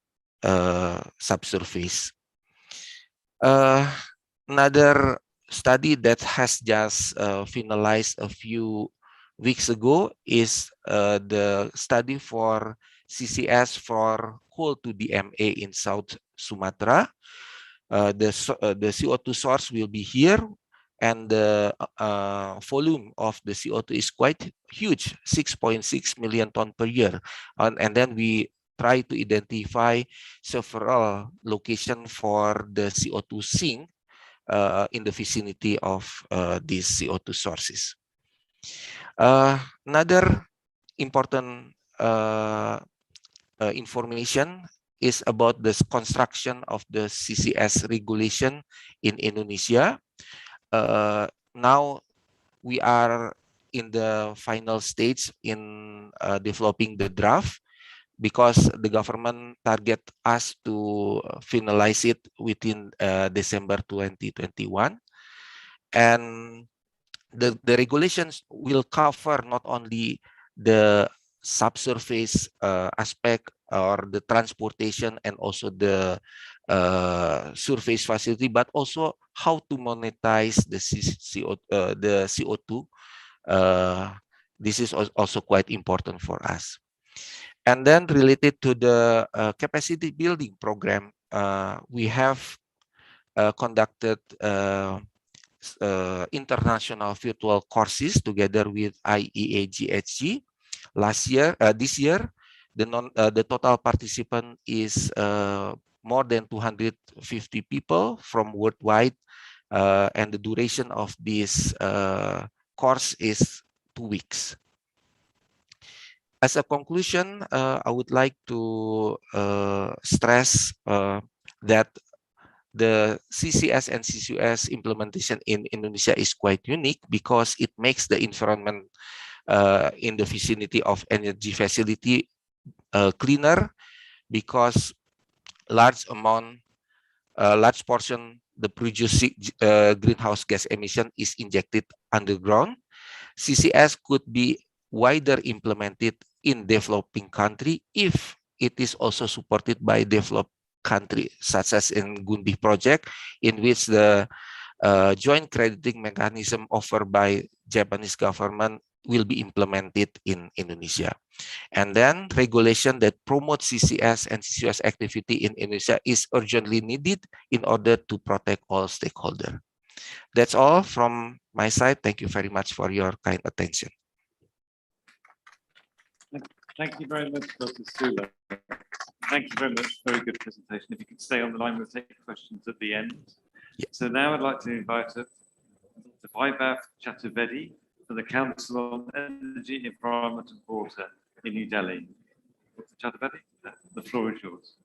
subsurface. Another study that has just finalized a few weeks ago is the study for CCS for coal to DMA in South Sumatra. The CO2 source will be here, and the volume of the CO2 is quite huge, 6.6 million ton per year. And then we try to identify several locations for the CO2 sink in the vicinity of these CO2 sources. Another important information is about the construction of the CCS regulation in Indonesia. Now we are in the final stage in developing the draft, because the government target us to finalize it within December 2021. And the regulations will cover not only the subsurface aspect or the transportation and also the surface facility, but also how to monetize the CO2. This is also quite important for us. And then related to the capacity building program, we have conducted international virtual courses together with IEA GHG. This year, the total participant is more than 250 people from worldwide, and the duration of this course is 2 weeks. As a conclusion, I would like to stress that the CCS and CCS implementation in Indonesia is quite unique because it makes the environment in the vicinity of energy facility cleaner, because large portion the produced greenhouse gas emission is injected underground. CCS could be wider implemented in developing country if it is also supported by developed country, such as in Gundi project, in which the joint crediting mechanism offered by Japanese government will be implemented in Indonesia. And then regulation that promotes CCS and CCS activity in Indonesia is urgently needed in order to protect all stakeholders. That's all from my side. Thank you very much for your kind attention. Thank you very much, Dr. Sule. Thank you very much. Very good presentation. If you could stay on the line, we'll take questions at the end. Yeah. So now I'd like to invite Dr. Vaibhav Chaturvedi from the Council on Energy, Environment and Water in New Delhi. Dr. Chaturvedi, the floor is yours.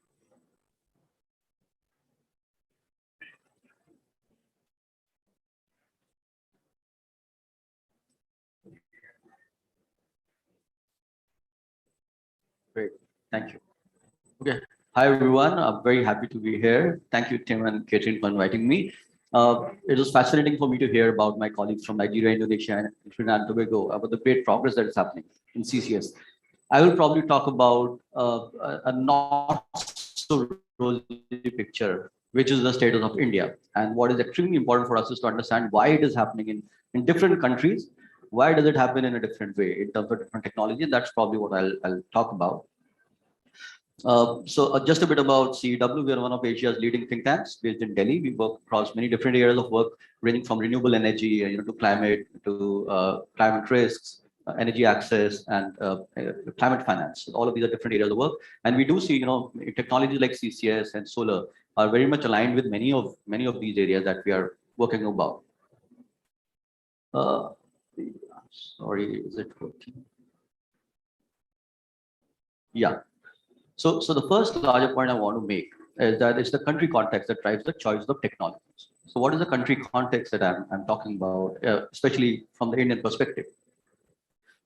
Great, thank you. Okay, hi everyone. I'm very happy to be here. Thank you, Tim and Catherine, for inviting me. It was fascinating for me to hear about my colleagues from Nigeria, Indonesia, and Trinidad and Tobago about the great progress that is happening in CCS. I will probably talk about a not so rosy picture, which is the status of India. And what is extremely important for us is to understand why it is happening in different countries. Why does it happen in a different way in terms of different technology? That's probably what I'll talk about. So just a bit about CEW. We are one of Asia's leading think tanks based in Delhi. We work across many different areas of work, ranging from renewable energy, to climate, to climate risks, energy access, and climate finance. All of these are different areas of work. And we do see, technologies like CCS and solar are very much aligned with many of these areas that we are working about. Sorry, is it working? Yeah. So the first larger point I want to make is that it's the country context that drives the choice of technologies. So what is the country context that I'm talking about, especially from the Indian perspective?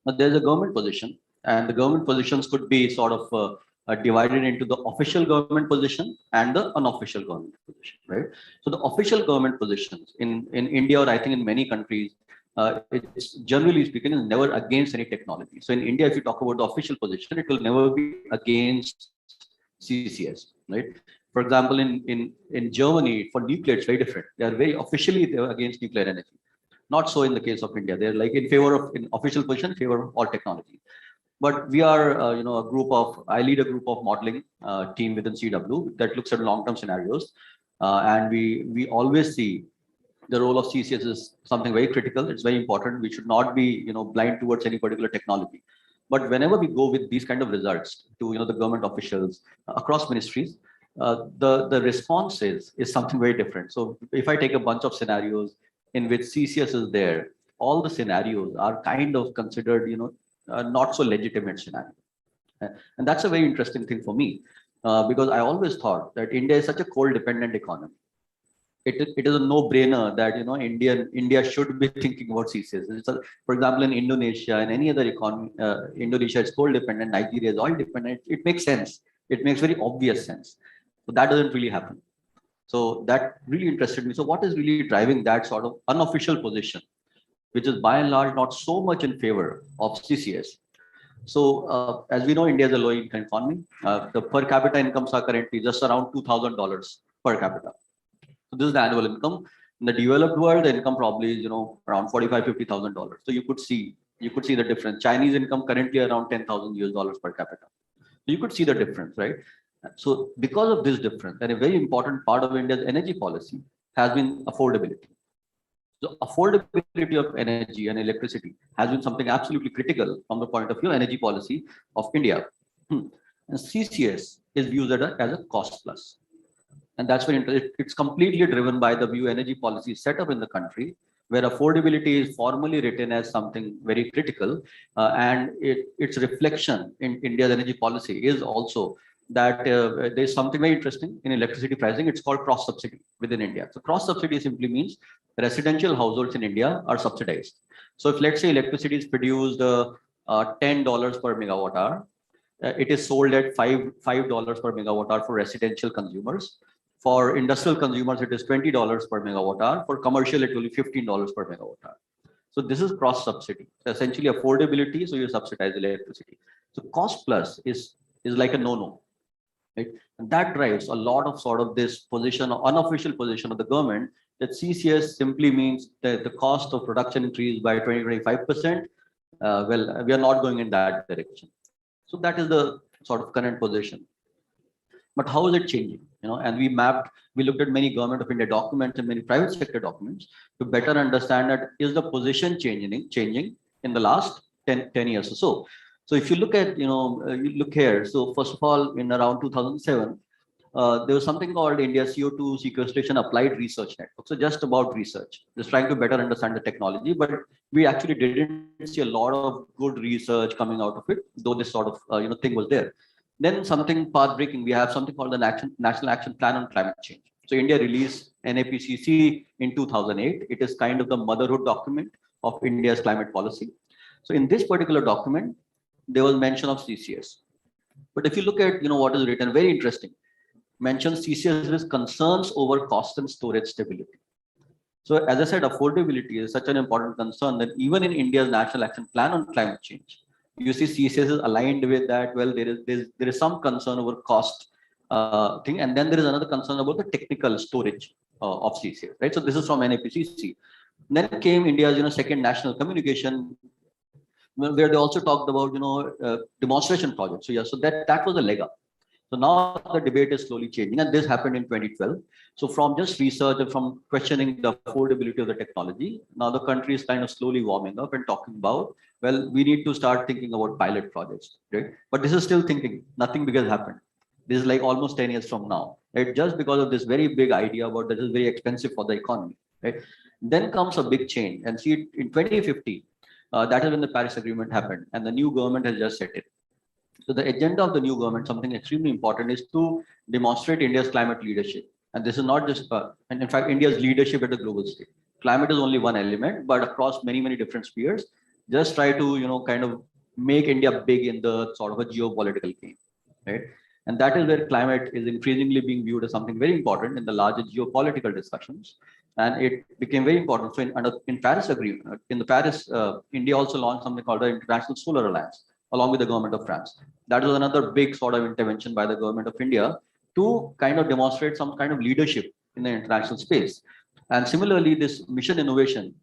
Now, there's a government position, and the government positions could be sort of divided into the official government position and the unofficial government position, right? So the official government positions in India, or I think in many countries, it's generally speaking, is never against any technology. So in India, if you talk about the official position, it will never be against CCS, right? For example, in Germany, for nuclear, it's very different. They are very officially they are against nuclear energy. Not so in the case of India. They're like in favor of, in official position, in favor of all technology. But we are, a group of, I lead a group of modeling team within CW that looks at long-term scenarios. And we always see the role of CCS is something very critical. It's very important. We should not be, blind towards any particular technology. But whenever we go with these kind of results to, the government officials across ministries, the response is something very different. So if I take a bunch of scenarios in which CCS is there, all the scenarios are kind of considered, not so legitimate scenario. And that's a very interesting thing for me, because I always thought that India is such a coal-dependent economy. It is a no-brainer that India should be thinking about CCS. For example, in Indonesia and any other economy, Indonesia is coal-dependent, Nigeria is oil-dependent. It makes sense. It makes very obvious sense. But that doesn't really happen. So that really interested me. So what is really driving that sort of unofficial position, which is by and large not so much in favor of CCS? So as we know, India is a low-income economy. The per capita incomes are currently just around $2,000 per capita. So this is the annual income. In the developed world, the income probably is around $45,000-$50,000. So you could see the difference. Chinese income currently around $10,000 per capita. You could see the difference, right? So because of this difference, and a very important part of India's energy policy has been affordability. So affordability of energy and electricity has been something absolutely critical from the point of view of energy policy of India. And CCS is viewed as a cost plus. And that's very interesting. It's completely driven by the view energy policy set up in the country, where affordability is formally written as something very critical. And its reflection in India's energy policy is also that there's something very interesting in electricity pricing. It's called cross subsidy within India. So cross subsidy simply means residential households in India are subsidized. So if, let's say, electricity is produced $10 per megawatt hour, it is sold at $5 per megawatt hour for residential consumers. For industrial consumers, it is $20 per megawatt hour. For commercial, it will be $15 per megawatt hour. So this is cross subsidy, essentially affordability. So you subsidize electricity. So cost plus is like a no-no. Right? And that drives a lot of sort of this position, unofficial position of the government, that CCS simply means that the cost of production increased by 20-25%. Well, we are not going in that direction. So that is the sort of current position. But how is it changing? And we looked at many government of India documents and many private sector documents to better understand that is the position changing in the last 10 years or so. So if you look at, you look here. So first of all, in around 2007, there was something called India CO2 Sequestration Applied Research Network. So just about research, just trying to better understand the technology. But we actually didn't see a lot of good research coming out of it, though this sort of thing was there. Then something path-breaking, we have something called the National Action Plan on Climate Change. So India released NAPCC in 2008. It is kind of the motherhood document of India's climate policy. So in this particular document, there was mention of CCS. But if you look at what is written, very interesting, mentions CCS with concerns over cost and storage stability. So as I said, affordability is such an important concern that even in India's National Action Plan on Climate Change, you see CCS is aligned with that. Well, there is some concern over cost thing, and then there is another concern about the technical storage of CCS, right? So this is from NAPCC. Then came India's second national communication, where they also talked about demonstration projects. So yeah, so that was a leg up. So now the debate is slowly changing, and this happened in 2012. So from just research and from questioning the affordability of the technology, now the country is kind of slowly warming up and talking about, well, we need to start thinking about pilot projects, right? But this is still thinking, nothing big has happened. This is like almost 10 years from now, right? Just because of this very big idea about that is very expensive for the economy, right? Then comes a big change, and see in 2050, that is when the Paris Agreement happened, and the new government has just set it. So the agenda of the new government, something extremely important, is to demonstrate India's climate leadership. And this is not just, and in fact, India's leadership at the global stage. Climate is only one element, but across many, many different spheres, just try to, kind of make India big in the sort of a geopolitical game, right? And that is where climate is increasingly being viewed as something very important in the larger geopolitical discussions. And it became very important. So in Paris Agreement, in the Paris, India also launched something called the International Solar Alliance, along with the government of France. That was another big sort of intervention by the government of India to kind of demonstrate some kind of leadership in the international space. And similarly, this mission innovation,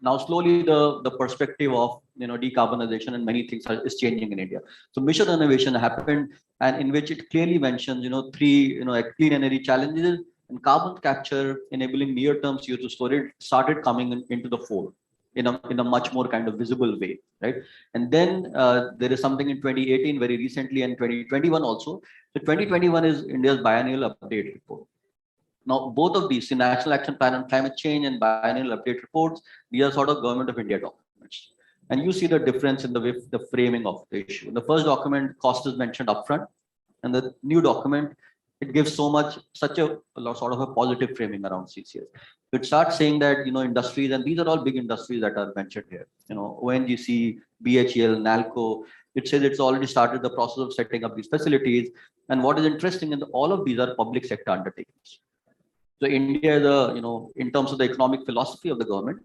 now slowly the perspective of decarbonization and many things is changing in India. So mission innovation happened, and in which it clearly mentions three clean energy challenges, and carbon capture enabling near-term CO2 storage started coming into the fore in a much more kind of visible way, right? And then there is something in 2018, very recently, and 2021 also. So 2021 is India's biennial update report. Now, both of these, the National Action Plan on Climate Change and biennial update reports, these are sort of Government of India documents. And you see the difference in the framing of the issue. In the first document, cost is mentioned upfront, and the new document, it gives such a sort of a positive framing around CCS. It starts saying that industries, and these are all big industries that are mentioned here. ONGC, BHEL, NALCO. It says it's already started the process of setting up these facilities. And what is interesting is all of these are public sector undertakings. So India is in terms of the economic philosophy of the government,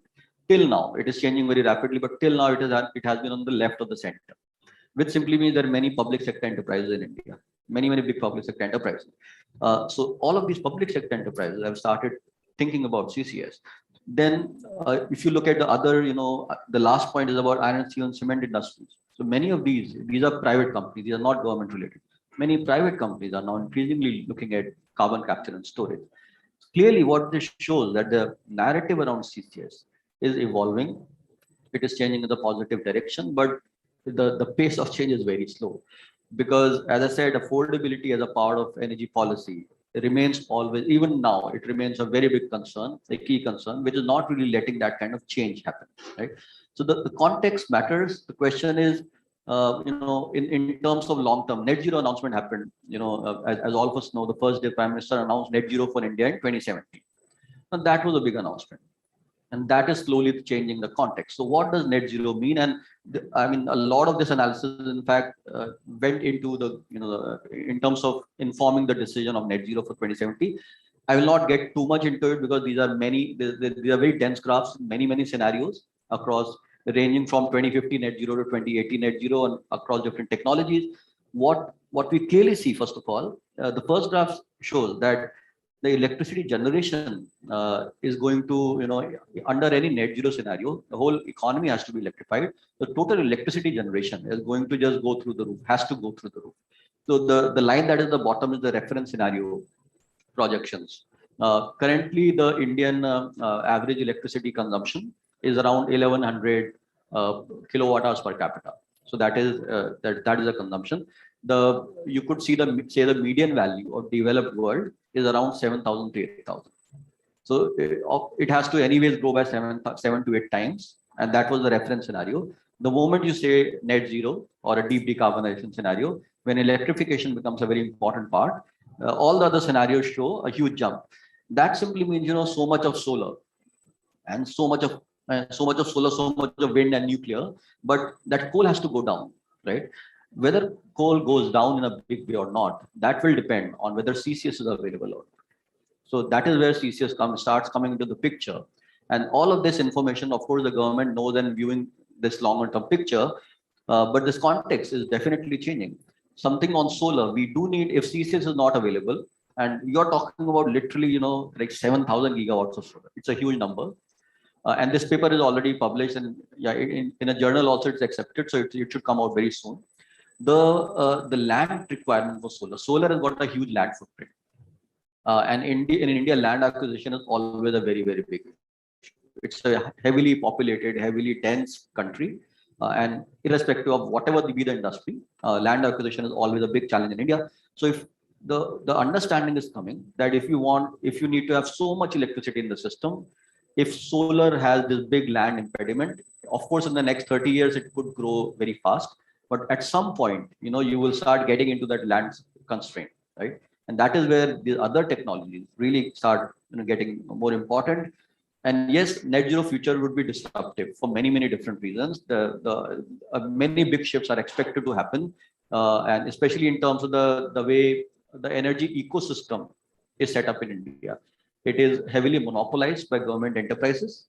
till now it is changing very rapidly, but till now it has been on the left of the center, which simply means there are many public sector enterprises in India. Many big public sector enterprises. So all of these public sector enterprises have started thinking about CCS. Then if you look at the other, the last point is about iron, steel, and cement industries. So many of these are private companies. These are not government related. Many private companies are now increasingly looking at carbon capture and storage. Clearly, what this shows that the narrative around CCS is evolving. It is changing in the positive direction, but the pace of change is very slow. Because as I said, affordability as a part of energy policy remains always, even now, it remains a very big concern, a key concern, which is not really letting that kind of change happen, right? So the context matters. The question is, in terms of long term, net zero announcement happened, as all of us know, the first day Prime Minister announced net zero for India in 2017. And that was a big announcement. And that is slowly changing the context. So what does net zero mean? And I mean, a lot of this analysis, in fact, went into the, in terms of informing the decision of net zero for 2070. I will not get too much into it because these are very dense graphs, many scenarios across, ranging from 2050 net zero to 2080 net zero and across different technologies. What we clearly see, first of all, the first graph shows that the electricity generation is going to, under any net zero scenario, the whole economy has to be electrified. The total electricity generation is going to just go through the roof, has to go through the roof. So the line that is the bottom is the reference scenario projections. Currently, the Indian average electricity consumption is around 1100 kilowatt hours per capita. So that is a consumption. You could see the median value of developed world is around 7,000 to 8,000. So it has to anyways grow by 7 to 8 times, and that was the reference scenario. The moment you say net zero or a deep decarbonization scenario, when electrification becomes a very important part, all the other scenarios show a huge jump. That simply means so much of solar and so much of solar, so much of wind and nuclear, but that coal has to go down, right? Whether coal goes down in a big way or not, that will depend on whether CCS is available or not. So that is where CCS starts coming into the picture. And all of this information, of course, the government knows and viewing this longer term picture, but this context is definitely changing. Something on solar, we do need, if CCS is not available, and you're talking about literally, like 7,000 gigawatts of solar. It's a huge number. And this paper is already published, and in a journal also it's accepted, so it should come out very soon. The land requirement for solar has got a huge land footprint, and in India, land acquisition is always a very big issue. It's a heavily populated, heavily dense country, and irrespective of whatever be the industry, land acquisition is always a big challenge in India. So if the understanding is coming that if you need to have so much electricity in the system, if solar has this big land impediment, of course, in the next 30 years, it could grow very fast. But at some point, you will start getting into that land constraint, right? And that is where the other technologies really start getting more important. And yes, net zero future would be disruptive for many different reasons. Many big shifts are expected to happen, and especially in terms of the way the energy ecosystem is set up in India. It is heavily monopolized by government enterprises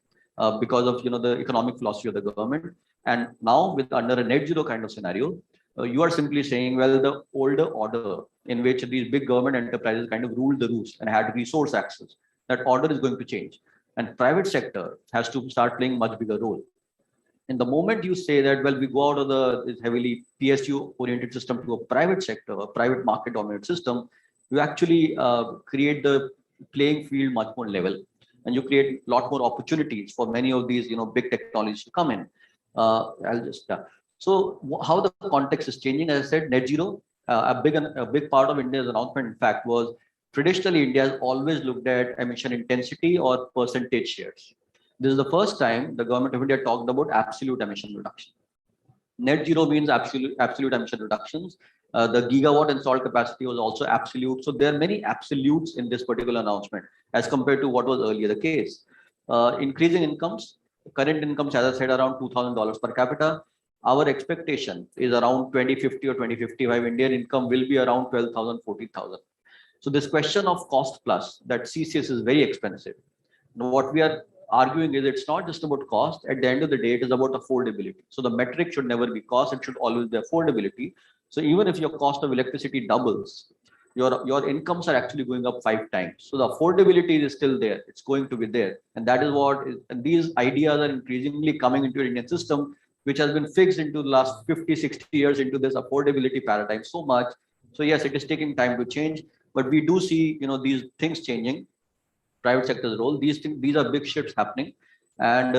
because of the economic philosophy of the government. And now, with under a net zero kind of scenario, you are simply saying, well, the older order in which these big government enterprises kind of ruled the roost and had resource access, that order is going to change, and private sector has to start playing much bigger role. And the moment you say that, well, we go out of this heavily PSU-oriented system to a private sector, a private market-dominated system, you actually create the playing field much more level, and you create a lot more opportunities for many of these, big technologies to come in. So how the context is changing, as I said, net zero, a big part of India's announcement, in fact, was traditionally India has always looked at emission intensity or percentage shares. This is the first time the government of India talked about absolute emission reduction. Net zero means absolute emission reductions. The gigawatt installed capacity was also absolute. So there are many absolutes in this particular announcement as compared to what was earlier the case. Increasing incomes, current incomes, as I said, around $2,000 per capita. Our expectation is around 2050 or 2055, Indian income will be around 12,000, 14,000. So this question of cost plus, that CCS is very expensive. Now, what we are arguing is it's not just about cost. At the end of the day, it is about affordability. So the metric should never be cost. It should always be affordability. So even if your cost of electricity doubles, your incomes are actually going up 5 times. So the affordability is still there. It's going to be there. And that is what is, and these ideas are increasingly coming into the Indian system, which has been fixed into the last 50, 60 years into this affordability paradigm so much. So yes, it is taking time to change, but we do see, these things changing, private sector's role. These are big shifts happening. And,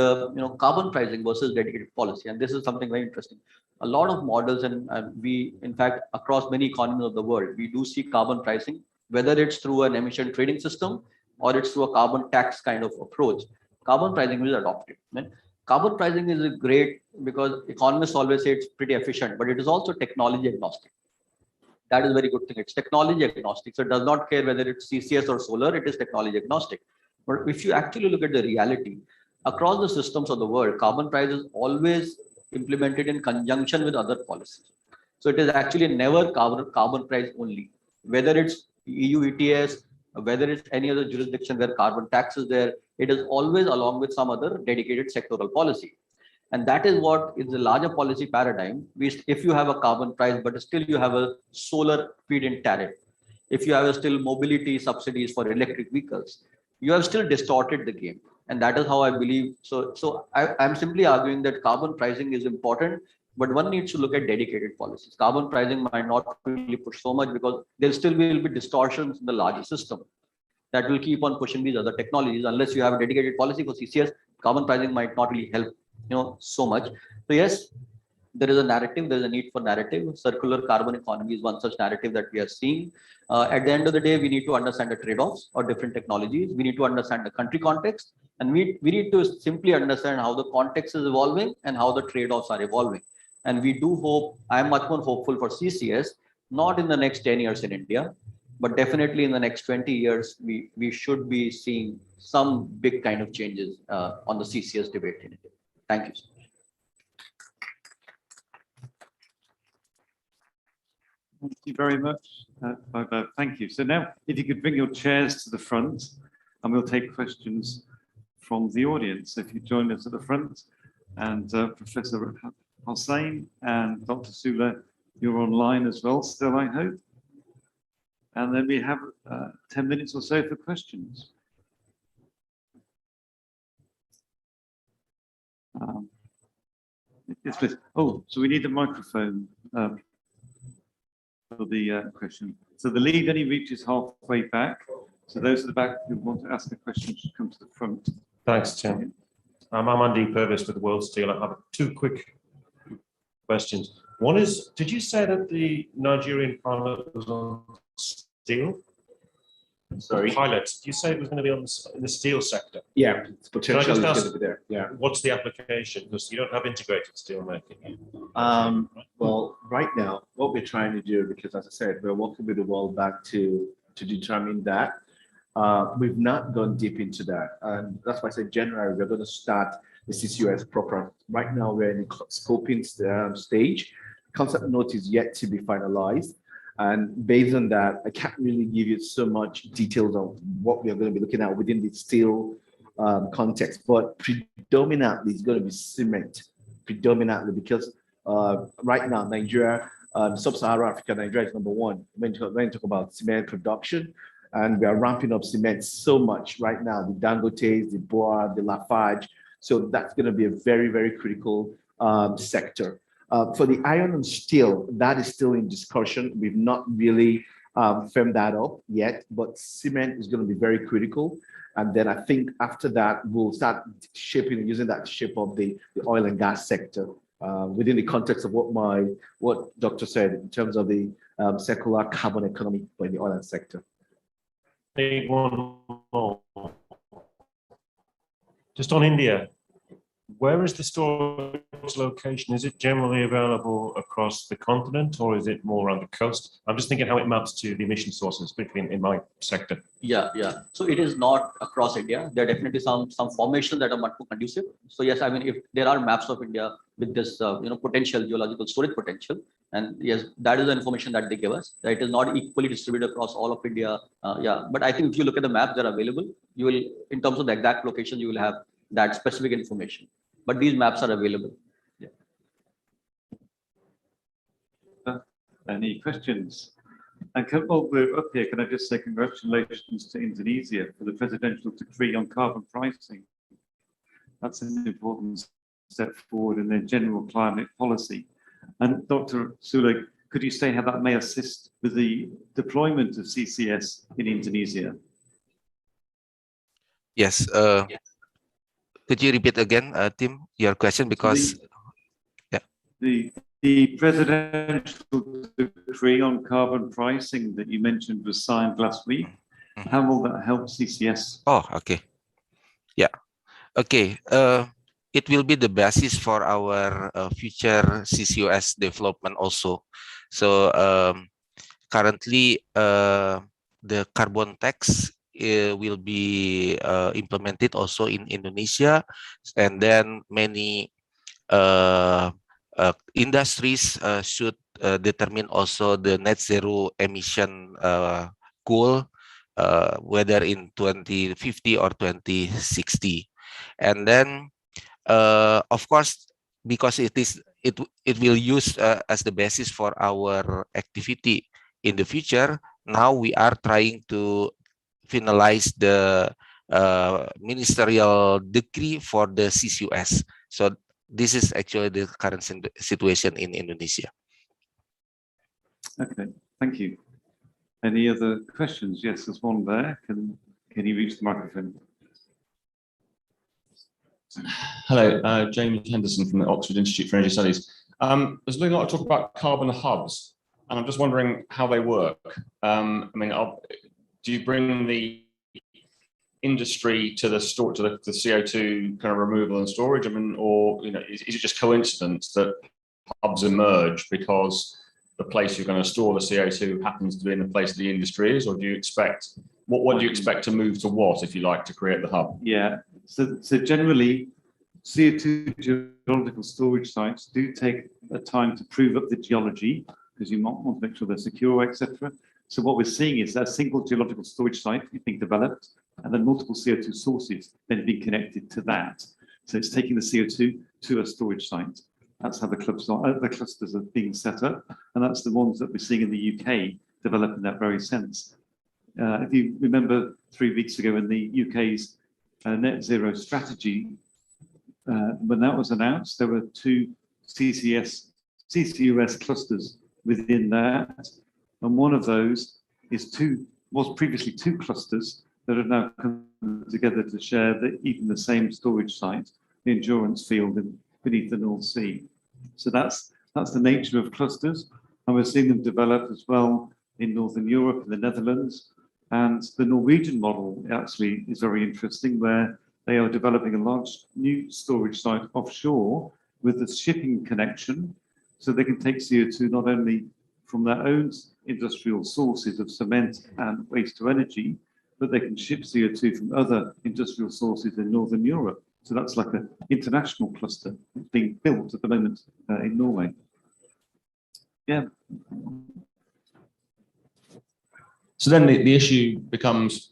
carbon pricing versus dedicated policy. And this is something very interesting. A lot of models, and we, in fact, across many economies of the world, we do see carbon pricing, whether it's through an emission trading system or it's through a carbon tax kind of approach. Carbon pricing is adopted. Right? Carbon pricing is great because economists always say it's pretty efficient, but it is also technology agnostic. That is a very good thing. It's technology agnostic. So it does not care whether it's CCS or solar, it is technology agnostic. But if you actually look at the reality, across the systems of the world, carbon price is always implemented in conjunction with other policies. So it is actually never carbon price only, whether it's EU ETS, whether it's any other jurisdiction where carbon tax is there, it is always along with some other dedicated sectoral policy. And that is what is the larger policy paradigm. If you have a carbon price, but still you have a solar feed-in tariff, if you have still mobility subsidies for electric vehicles, you have still distorted the game. And that is how I believe. So I'm simply arguing that carbon pricing is important, but one needs to look at dedicated policies. Carbon pricing might not really push so much because there still will be distortions in the larger system that will keep on pushing these other technologies. Unless you have a dedicated policy for CCS, carbon pricing might not really help, so much. So yes, there is a narrative, there is a need for narrative. Circular carbon economy is one such narrative that we are seeing. At the end of the day, we need to understand the trade-offs of different technologies. We need to understand the country context, and we need to simply understand how the context is evolving and how the trade-offs are evolving. And we do hope, I'm much more hopeful for CCS, not in the next 10 years in India, but definitely in the next 20 years, we should be seeing some big kind of changes on the CCS debate in India. Thank you so much. Thank you very much. Thank you. So now, if you could bring your chairs to the front, and we'll take questions from the audience. If you join us at the front, and Professor Hossein and Dr. Sule, you're online as well, still, I hope. And then we have 10 minutes or so for questions. Yes, please. Oh, so we need a microphone for the question. So the lead only reaches halfway back. So those at the back who want to ask a question should come to the front. Thanks, Tim. I'm Andy Purvis with World Steel. I have 2 quick questions. One is, did you say that the Nigerian pilot was on steel? Sorry, pilot. Did you say it was going to be on in the steel sector? Yeah, it's potentially Can I just going to be there. Yeah. What's the application? Because you don't have integrated steel making. Well, right now, what we're trying to do, because as I said, we're working with the World Bank to determine that. We've not gone deep into that. And that's why I said January, we're going to start the CCS proper. Right now, we're in the scoping stage. Concept note is yet to be finalized. And based on that, I can't really give you so much details on what we are going to be looking at within the steel context, but predominantly it's going to be cement, predominantly because right now, Nigeria, Sub-Saharan Africa, Nigeria is number 1 when you talk about cement production, and we are ramping up cement so much right now, the Dangotes, the Boa, the Lafarge. So that's going to be a very, very critical sector. For the iron and steel, that is still in discussion. We've not really firmed that up yet, but cement is going to be very critical. And then I think after that, we'll start using that to shape up the oil and gas sector within the context of what Doctor said in terms of the circular carbon economy for the oil and sector. One more. Just on India, where is the storage location? Is it generally available across the continent, or is it more on the coast? I'm just thinking how it maps to the emission sources, particularly in my sector. Yeah. So it is not across India. There are definitely some formations that are much more conducive. So yes, I mean, if there are maps of India with this, potential geological storage potential, and yes, that is the information that they give us. That it is not equally distributed across all of India. But I think if you look at the maps that are available, you will, in terms of the exact location, you will have that specific information. But these maps are available. Yeah. Any questions? And while we're up here, can I just say congratulations to Indonesia for the presidential decree on carbon pricing. That's an important step forward in their general climate policy. And Dr. Sule, could you say how that may assist with the deployment of CCS in Indonesia? Yes. Could you repeat again, Tim, your question? Because the presidential decree on carbon pricing that you mentioned was signed last week. How will that help CCS? Oh, okay. Yeah. Okay. It will be the basis for our future CCUS development also. So currently, the carbon tax will be implemented also in Indonesia, and then many industries should determine also the net zero emission goal, whether in 2050 or 2060. And then, of course, because it will use as the basis for our activity in the future. Now we are trying to finalize the ministerial decree for the CCUS. So this is actually the current situation in Indonesia. Okay, thank you. Any other questions? Yes, there's one there. Can you reach the microphone? Hello, James Henderson from the Oxford Institute for Energy Studies. There's been a lot of talk about carbon hubs, and I'm just wondering how they work. I mean, do you bring the industry to the CO2 kind of removal and storage? I mean, or is it just coincidence that hubs emerge because the place you're going to store the CO2 happens to be in the place the industry is, or do you expect what do you expect to move to what if you like to create the hub? Yeah, so generally CO2 geological storage sites do take a time to prove up the geology because you might want to make sure they're secure, etc. So what we're seeing is that single geological storage site is being developed, and then multiple CO2 sources then being connected to that. So it's taking the CO2 to a storage site. That's how the clusters are being set up, and that's the ones that we're seeing in the UK develop in that very sense. If you remember 3 weeks ago in the UK's net zero strategy, when that was announced, there were 2 CCUS clusters within that, and one of those was previously 2 clusters that have now come together to share even the same storage site, the endurance field beneath the North Sea. So that's the nature of clusters, and we're seeing them develop as well in Northern Europe and the Netherlands. And the Norwegian model actually is very interesting, where they are developing a large new storage site offshore with a shipping connection, so they can take CO2 not only from their own industrial sources of cement and waste to energy, but they can ship CO2 from other industrial sources in Northern Europe. So that's like an international cluster being built at the moment in Norway. Yeah. So then the issue becomes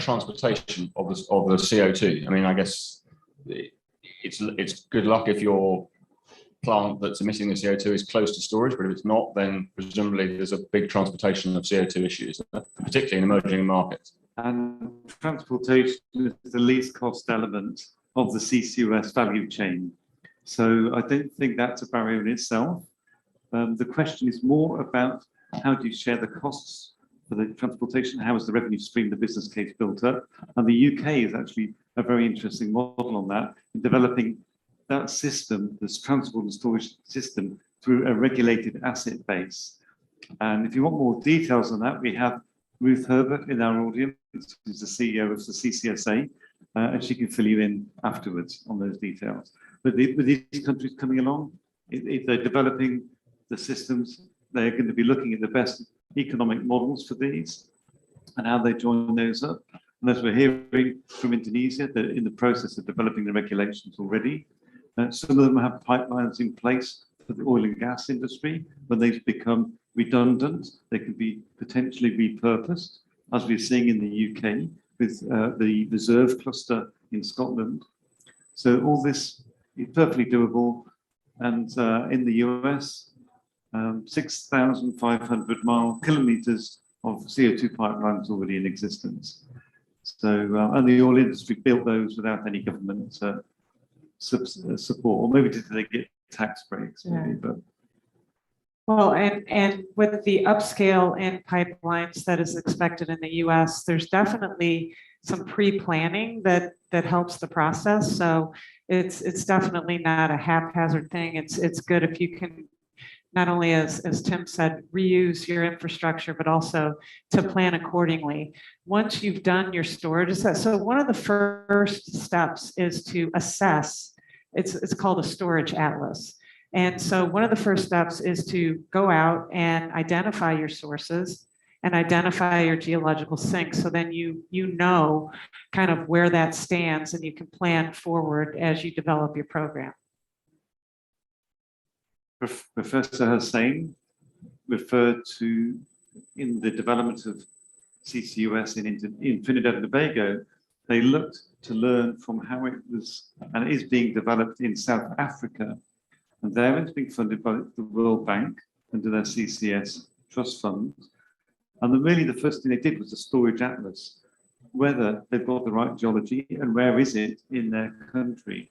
transportation of the CO2. I mean, I guess it's good luck if your plant that's emitting the CO2 is close to storage, but if it's not, then presumably there's a big transportation of CO2 issues, particularly in emerging markets. And transportation is the least cost element of the CCUS value chain. So I don't think that's a barrier in itself. The question is more about how do you share the costs for the transportation? How is the revenue stream, the business case built up? And the UK is actually a very interesting model on that, in developing that system, this transport and storage system, through a regulated asset base. And if you want more details on that, we have Ruth Herbert in our audience, who's the CEO of the CCSA, and she can fill you in afterwards on those details. But with these countries coming along, if they're developing the systems, they're going to be looking at the best economic models for these and how they join those up. And as we're hearing from Indonesia, they're in the process of developing the regulations already. Some of them have pipelines in place for the oil and gas industry. When they've become redundant, they can be potentially repurposed, as we're seeing in the UK with the reserve cluster in Scotland. So all this is perfectly doable. And in the US, 6,500 kilometers of CO2 pipelines already in existence. So, and the oil industry built those without any government support, or maybe did they get tax breaks? Maybe, but well, and with the upscale in pipelines that is expected in the US, there's definitely some pre-planning that helps the process. So it's definitely not a haphazard thing. It's good if you can not only, as Tim said, reuse your infrastructure, but also to plan accordingly. Once you've done your storage assessment, so one of the first steps is to assess, it's called a storage atlas. And so one of the first steps is to go out and identify your sources and identify your geological sinks. So then you know kind of where that stands and you can plan forward as you develop your program. Professor Hossein referred to, in the development of CCUS in Trinidad and Tobago, they looked to learn from how it was and is being developed in South Africa. And there it's being funded by the World Bank under their CCS trust fund. And really the first thing they did was a storage atlas, whether they've got the right geology and where is it in their country.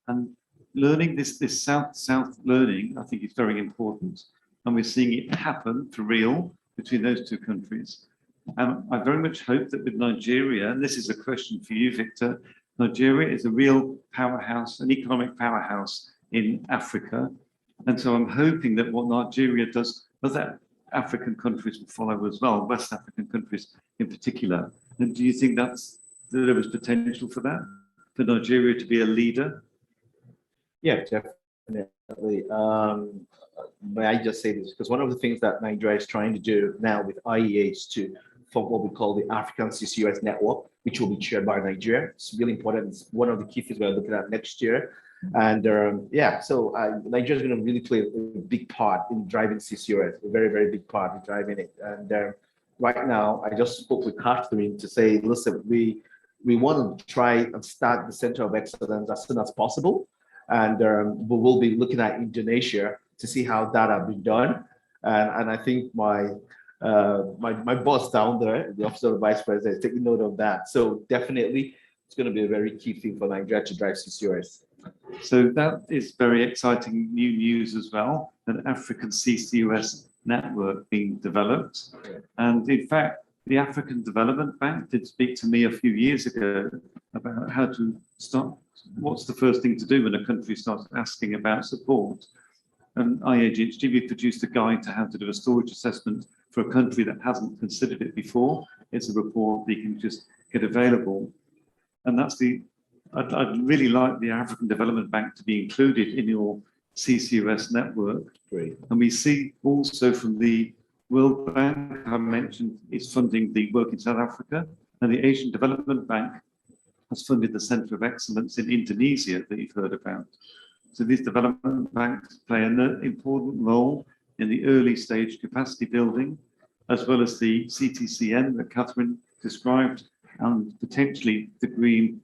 And learning this south-south learning, I think, is very important. And we're seeing it happen for real between those two countries. And I very much hope that with Nigeria, and this is a question for you, Victor, Nigeria is a real powerhouse, an economic powerhouse in Africa. And so I'm hoping that what Nigeria does, other African countries will follow as well, West African countries in particular. And do you think that there is potential for that, for Nigeria to be a leader? Yeah, definitely. May I just say this? Because one of the things that Nigeria is trying to do now with IEA is to form what we call the African CCUS network, which will be chaired by Nigeria. It's really important. It's one of the key things we're looking at next year. And yeah, so Nigeria is going to really play a big part in driving CCUS, a very, very big part in driving it. And right now, I just spoke with Catherine to say, listen, we want to try and start the Center of Excellence as soon as possible. And we will be looking at Indonesia to see how that has been done. And I think my boss down there, the Office of the Vice President, is taking note of that. So definitely, it's going to be a very key thing for Nigeria to drive CCUS. So that is very exciting new news as well, an African CCUS network being developed. And in fact, the African Development Bank did speak to me a few years ago about how to start, what's the first thing to do when a country starts asking about support. And IAGHG produced a guide to how to do a storage assessment for a country that hasn't considered it before. It's a report that you can just get available. And that's the, I'd really like the African Development Bank to be included in your CCUS network. Great. And we see also from the World Bank, I mentioned, is funding the work in South Africa, and the Asian Development Bank has funded the Center of Excellence in Indonesia that you've heard about. So these development banks play an important role in the early stage capacity building, as well as the CTCN that Catherine described, and potentially the Green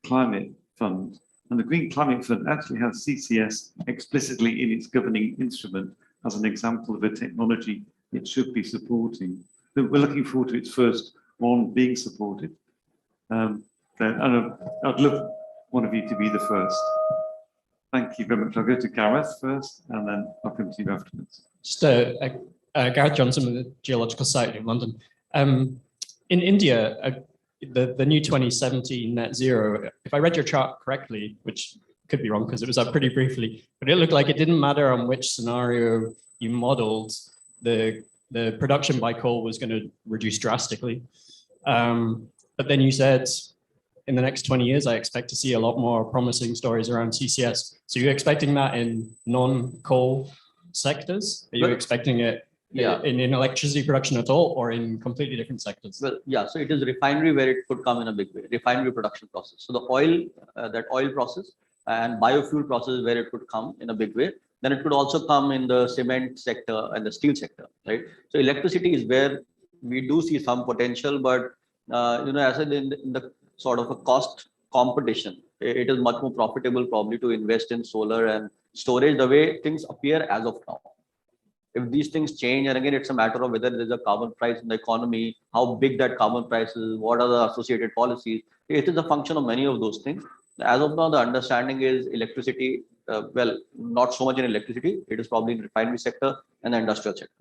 Climate Fund. And the Green Climate Fund actually has CCS explicitly in its governing instrument as an example of a technology it should be supporting. But we're looking forward to its first one being supported. And I'd love one of you to be the first. Thank you very much. I'll go to Gareth first, and then I'll come to you afterwards. Just Gareth Johnson with the Geological Society of London. In India, the new 2070 net zero, if I read your chart correctly, which could be wrong because it was up pretty briefly, but it looked like it didn't matter on which scenario you modeled, the production by coal was going to reduce drastically. But then you said, in the next 20 years, I expect to see a lot more promising stories around CCS. So you're expecting that in non-coal sectors? Are you expecting it in electricity production at all, or in completely different sectors? Well, yeah, so it is refinery where it could come in a big way, refinery production process. So the oil, that oil process and biofuel process where it could come in a big way. Then it could also come in the cement sector and the steel sector, right? So electricity is where we do see some potential, but as I said, in the sort of a cost competition, it is much more profitable probably to invest in solar and storage the way things appear as of now. If these things change, and again, it's a matter of whether there's a carbon price in the economy, how big that carbon price is, what are the associated policies. It is a function of many of those things. As of now, the understanding is electricity, well, not so much in electricity, it is probably in the refinery sector and the industrial sector.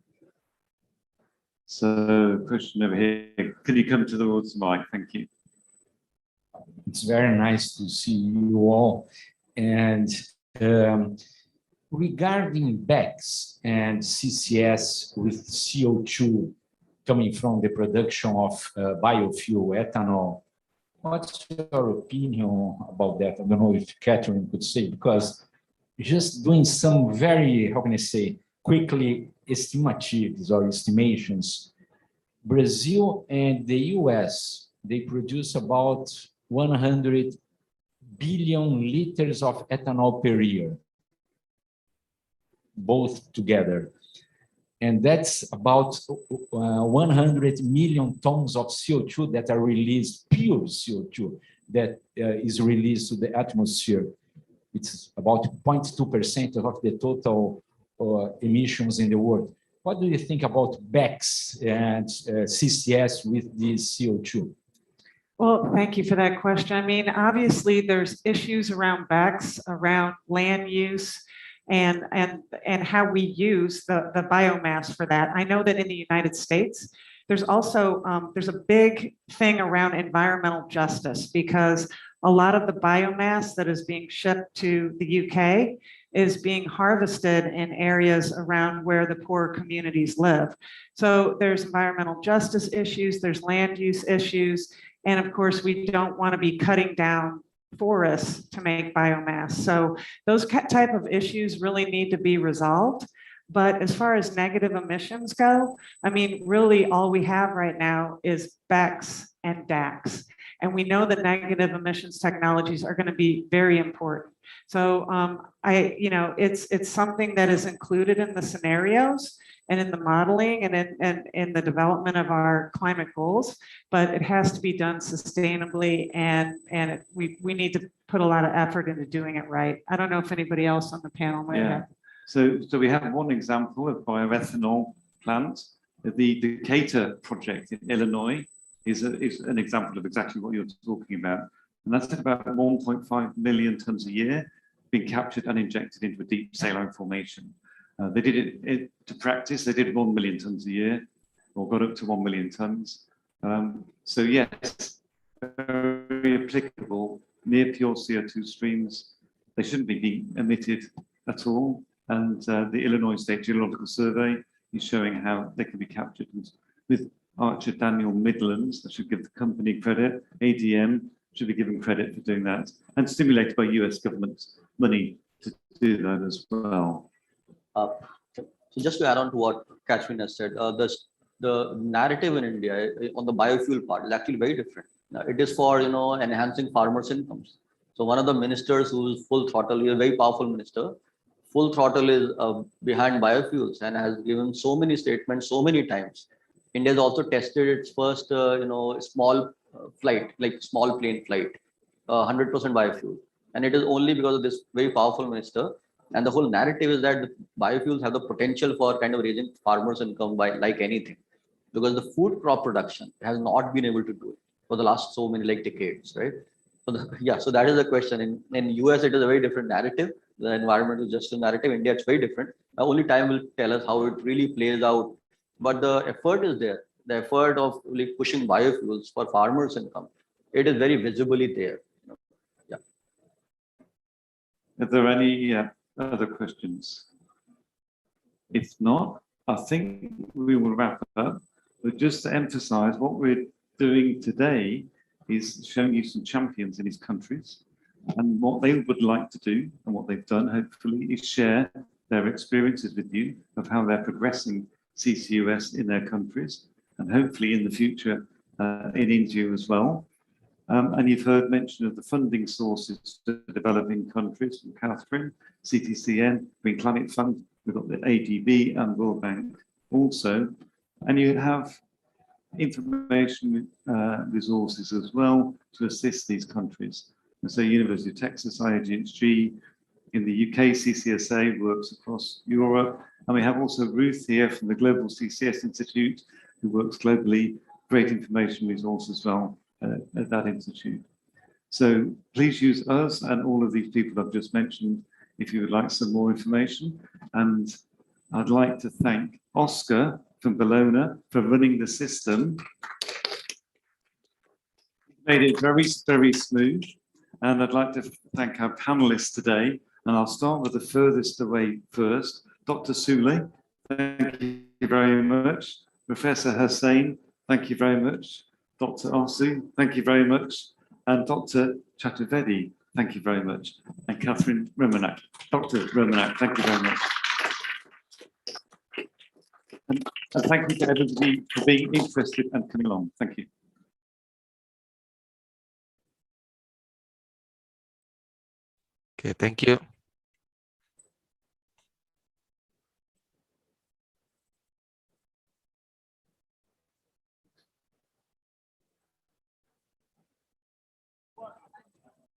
So, question over here. Can you come to the words mic? Thank you. It's very nice to see you all. And regarding BECCS and CCS with CO2 coming from the production of biofuel, ethanol, what's your opinion about that? I don't know if Catherine could say, because just doing some very, how can I say, quickly estimatives or estimations, Brazil and the US, they produce about 100 billion liters of ethanol per year, both together. And that's about 100 million tons of CO2 that are released, pure CO2, that is released to the atmosphere. It's about 0.2% of the total emissions in the world. What do you think about BECCS and CCS with this CO2? Well, thank you for that question. I mean, obviously, there's issues around BECCS, around land use, and how we use the biomass for that. I know that in the United States, there's also there's a big thing around environmental justice, because a lot of the biomass that is being shipped to the UK is being harvested in areas around where the poor communities live. So there's environmental justice issues, there's land use issues, and of course, we don't want to be cutting down forests to make biomass. So those type of issues really need to be resolved. But as far as negative emissions go, I mean, really all we have right now is BECCS and DACs. And we know that negative emissions technologies are going to be very important. So it's something that is included in the scenarios and in the modeling and in the development of our climate goals, but it has to be done sustainably, and we need to put a lot of effort into doing it right. I don't know if anybody else on the panel might have. So we have one example of bioethanol plant. The Decatur project in Illinois is an example of exactly what you're talking about. And that's about 1.5 million tons a year being captured and injected into a deep saline formation. They did it to practice. They did 1 million tons a year, or got up to 1 million tons. So yes, very applicable, near pure CO2 streams. They shouldn't be being emitted at all. And the Illinois State Geological Survey is showing how they can be captured. And with Archer Daniel Midlands, that should give the company credit. ADM should be given credit for doing that, and stimulated by US government money to do that as well. So just to add on to what Catherine has said, the narrative in India on the biofuel part is actually very different. It is for enhancing farmers' incomes. So one of the ministers who's full throttle, he's a very powerful minister, full throttle is behind biofuels and has given so many statements so many times. India has also tested its first small flight, like small plane flight, 100% biofuel, and it is only because of this very powerful minister. And the whole narrative is that biofuels have the potential for kind of raising farmers' income by like anything, because the food crop production has not been able to do it for the last so many decades, right? So so that is the question. In US, it is a very different narrative. The environmental justice narrative. India, it's very different. Only time will tell us how it really plays out. But the effort is there. The effort of really pushing biofuels for farmers' income, it is very visibly there. Yeah. Are there any other questions? If not, I think we will wrap up. But just to emphasize, what we're doing today is showing you some champions in these countries, and what they would like to do and what they've done, hopefully, is share their experiences with you of how they're progressing CCUS in their countries, and hopefully in the future in India as well. And you've heard mention of the funding sources to developing countries from Catherine, CTCN, Green Climate Fund, we've got the ADB and World Bank also. And you have information resources as well to assist these countries. And so University of Texas, IGHG, in the UK. CCSA works across Europe. And we have also Ruth here from the Global CCS Institute, who works globally, great information resource as well at that institute. So please use us and all of these people I've just mentioned if you would like some more information. And I'd like to thank Oscar from Bellona for running the system. Made it very, very smooth. And I'd like to thank our panelists today. And I'll start with the furthest away first. Dr. Sule, thank you very much. Professor Hossein, thank you very much. Dr. Arsu, thank you very much. And Dr. Chaturvedi, thank you very much. And Catherine Romanak, Dr. Romanak, thank you very much. And thank you to everybody for being interested and coming along. Thank you. Okay, thank you.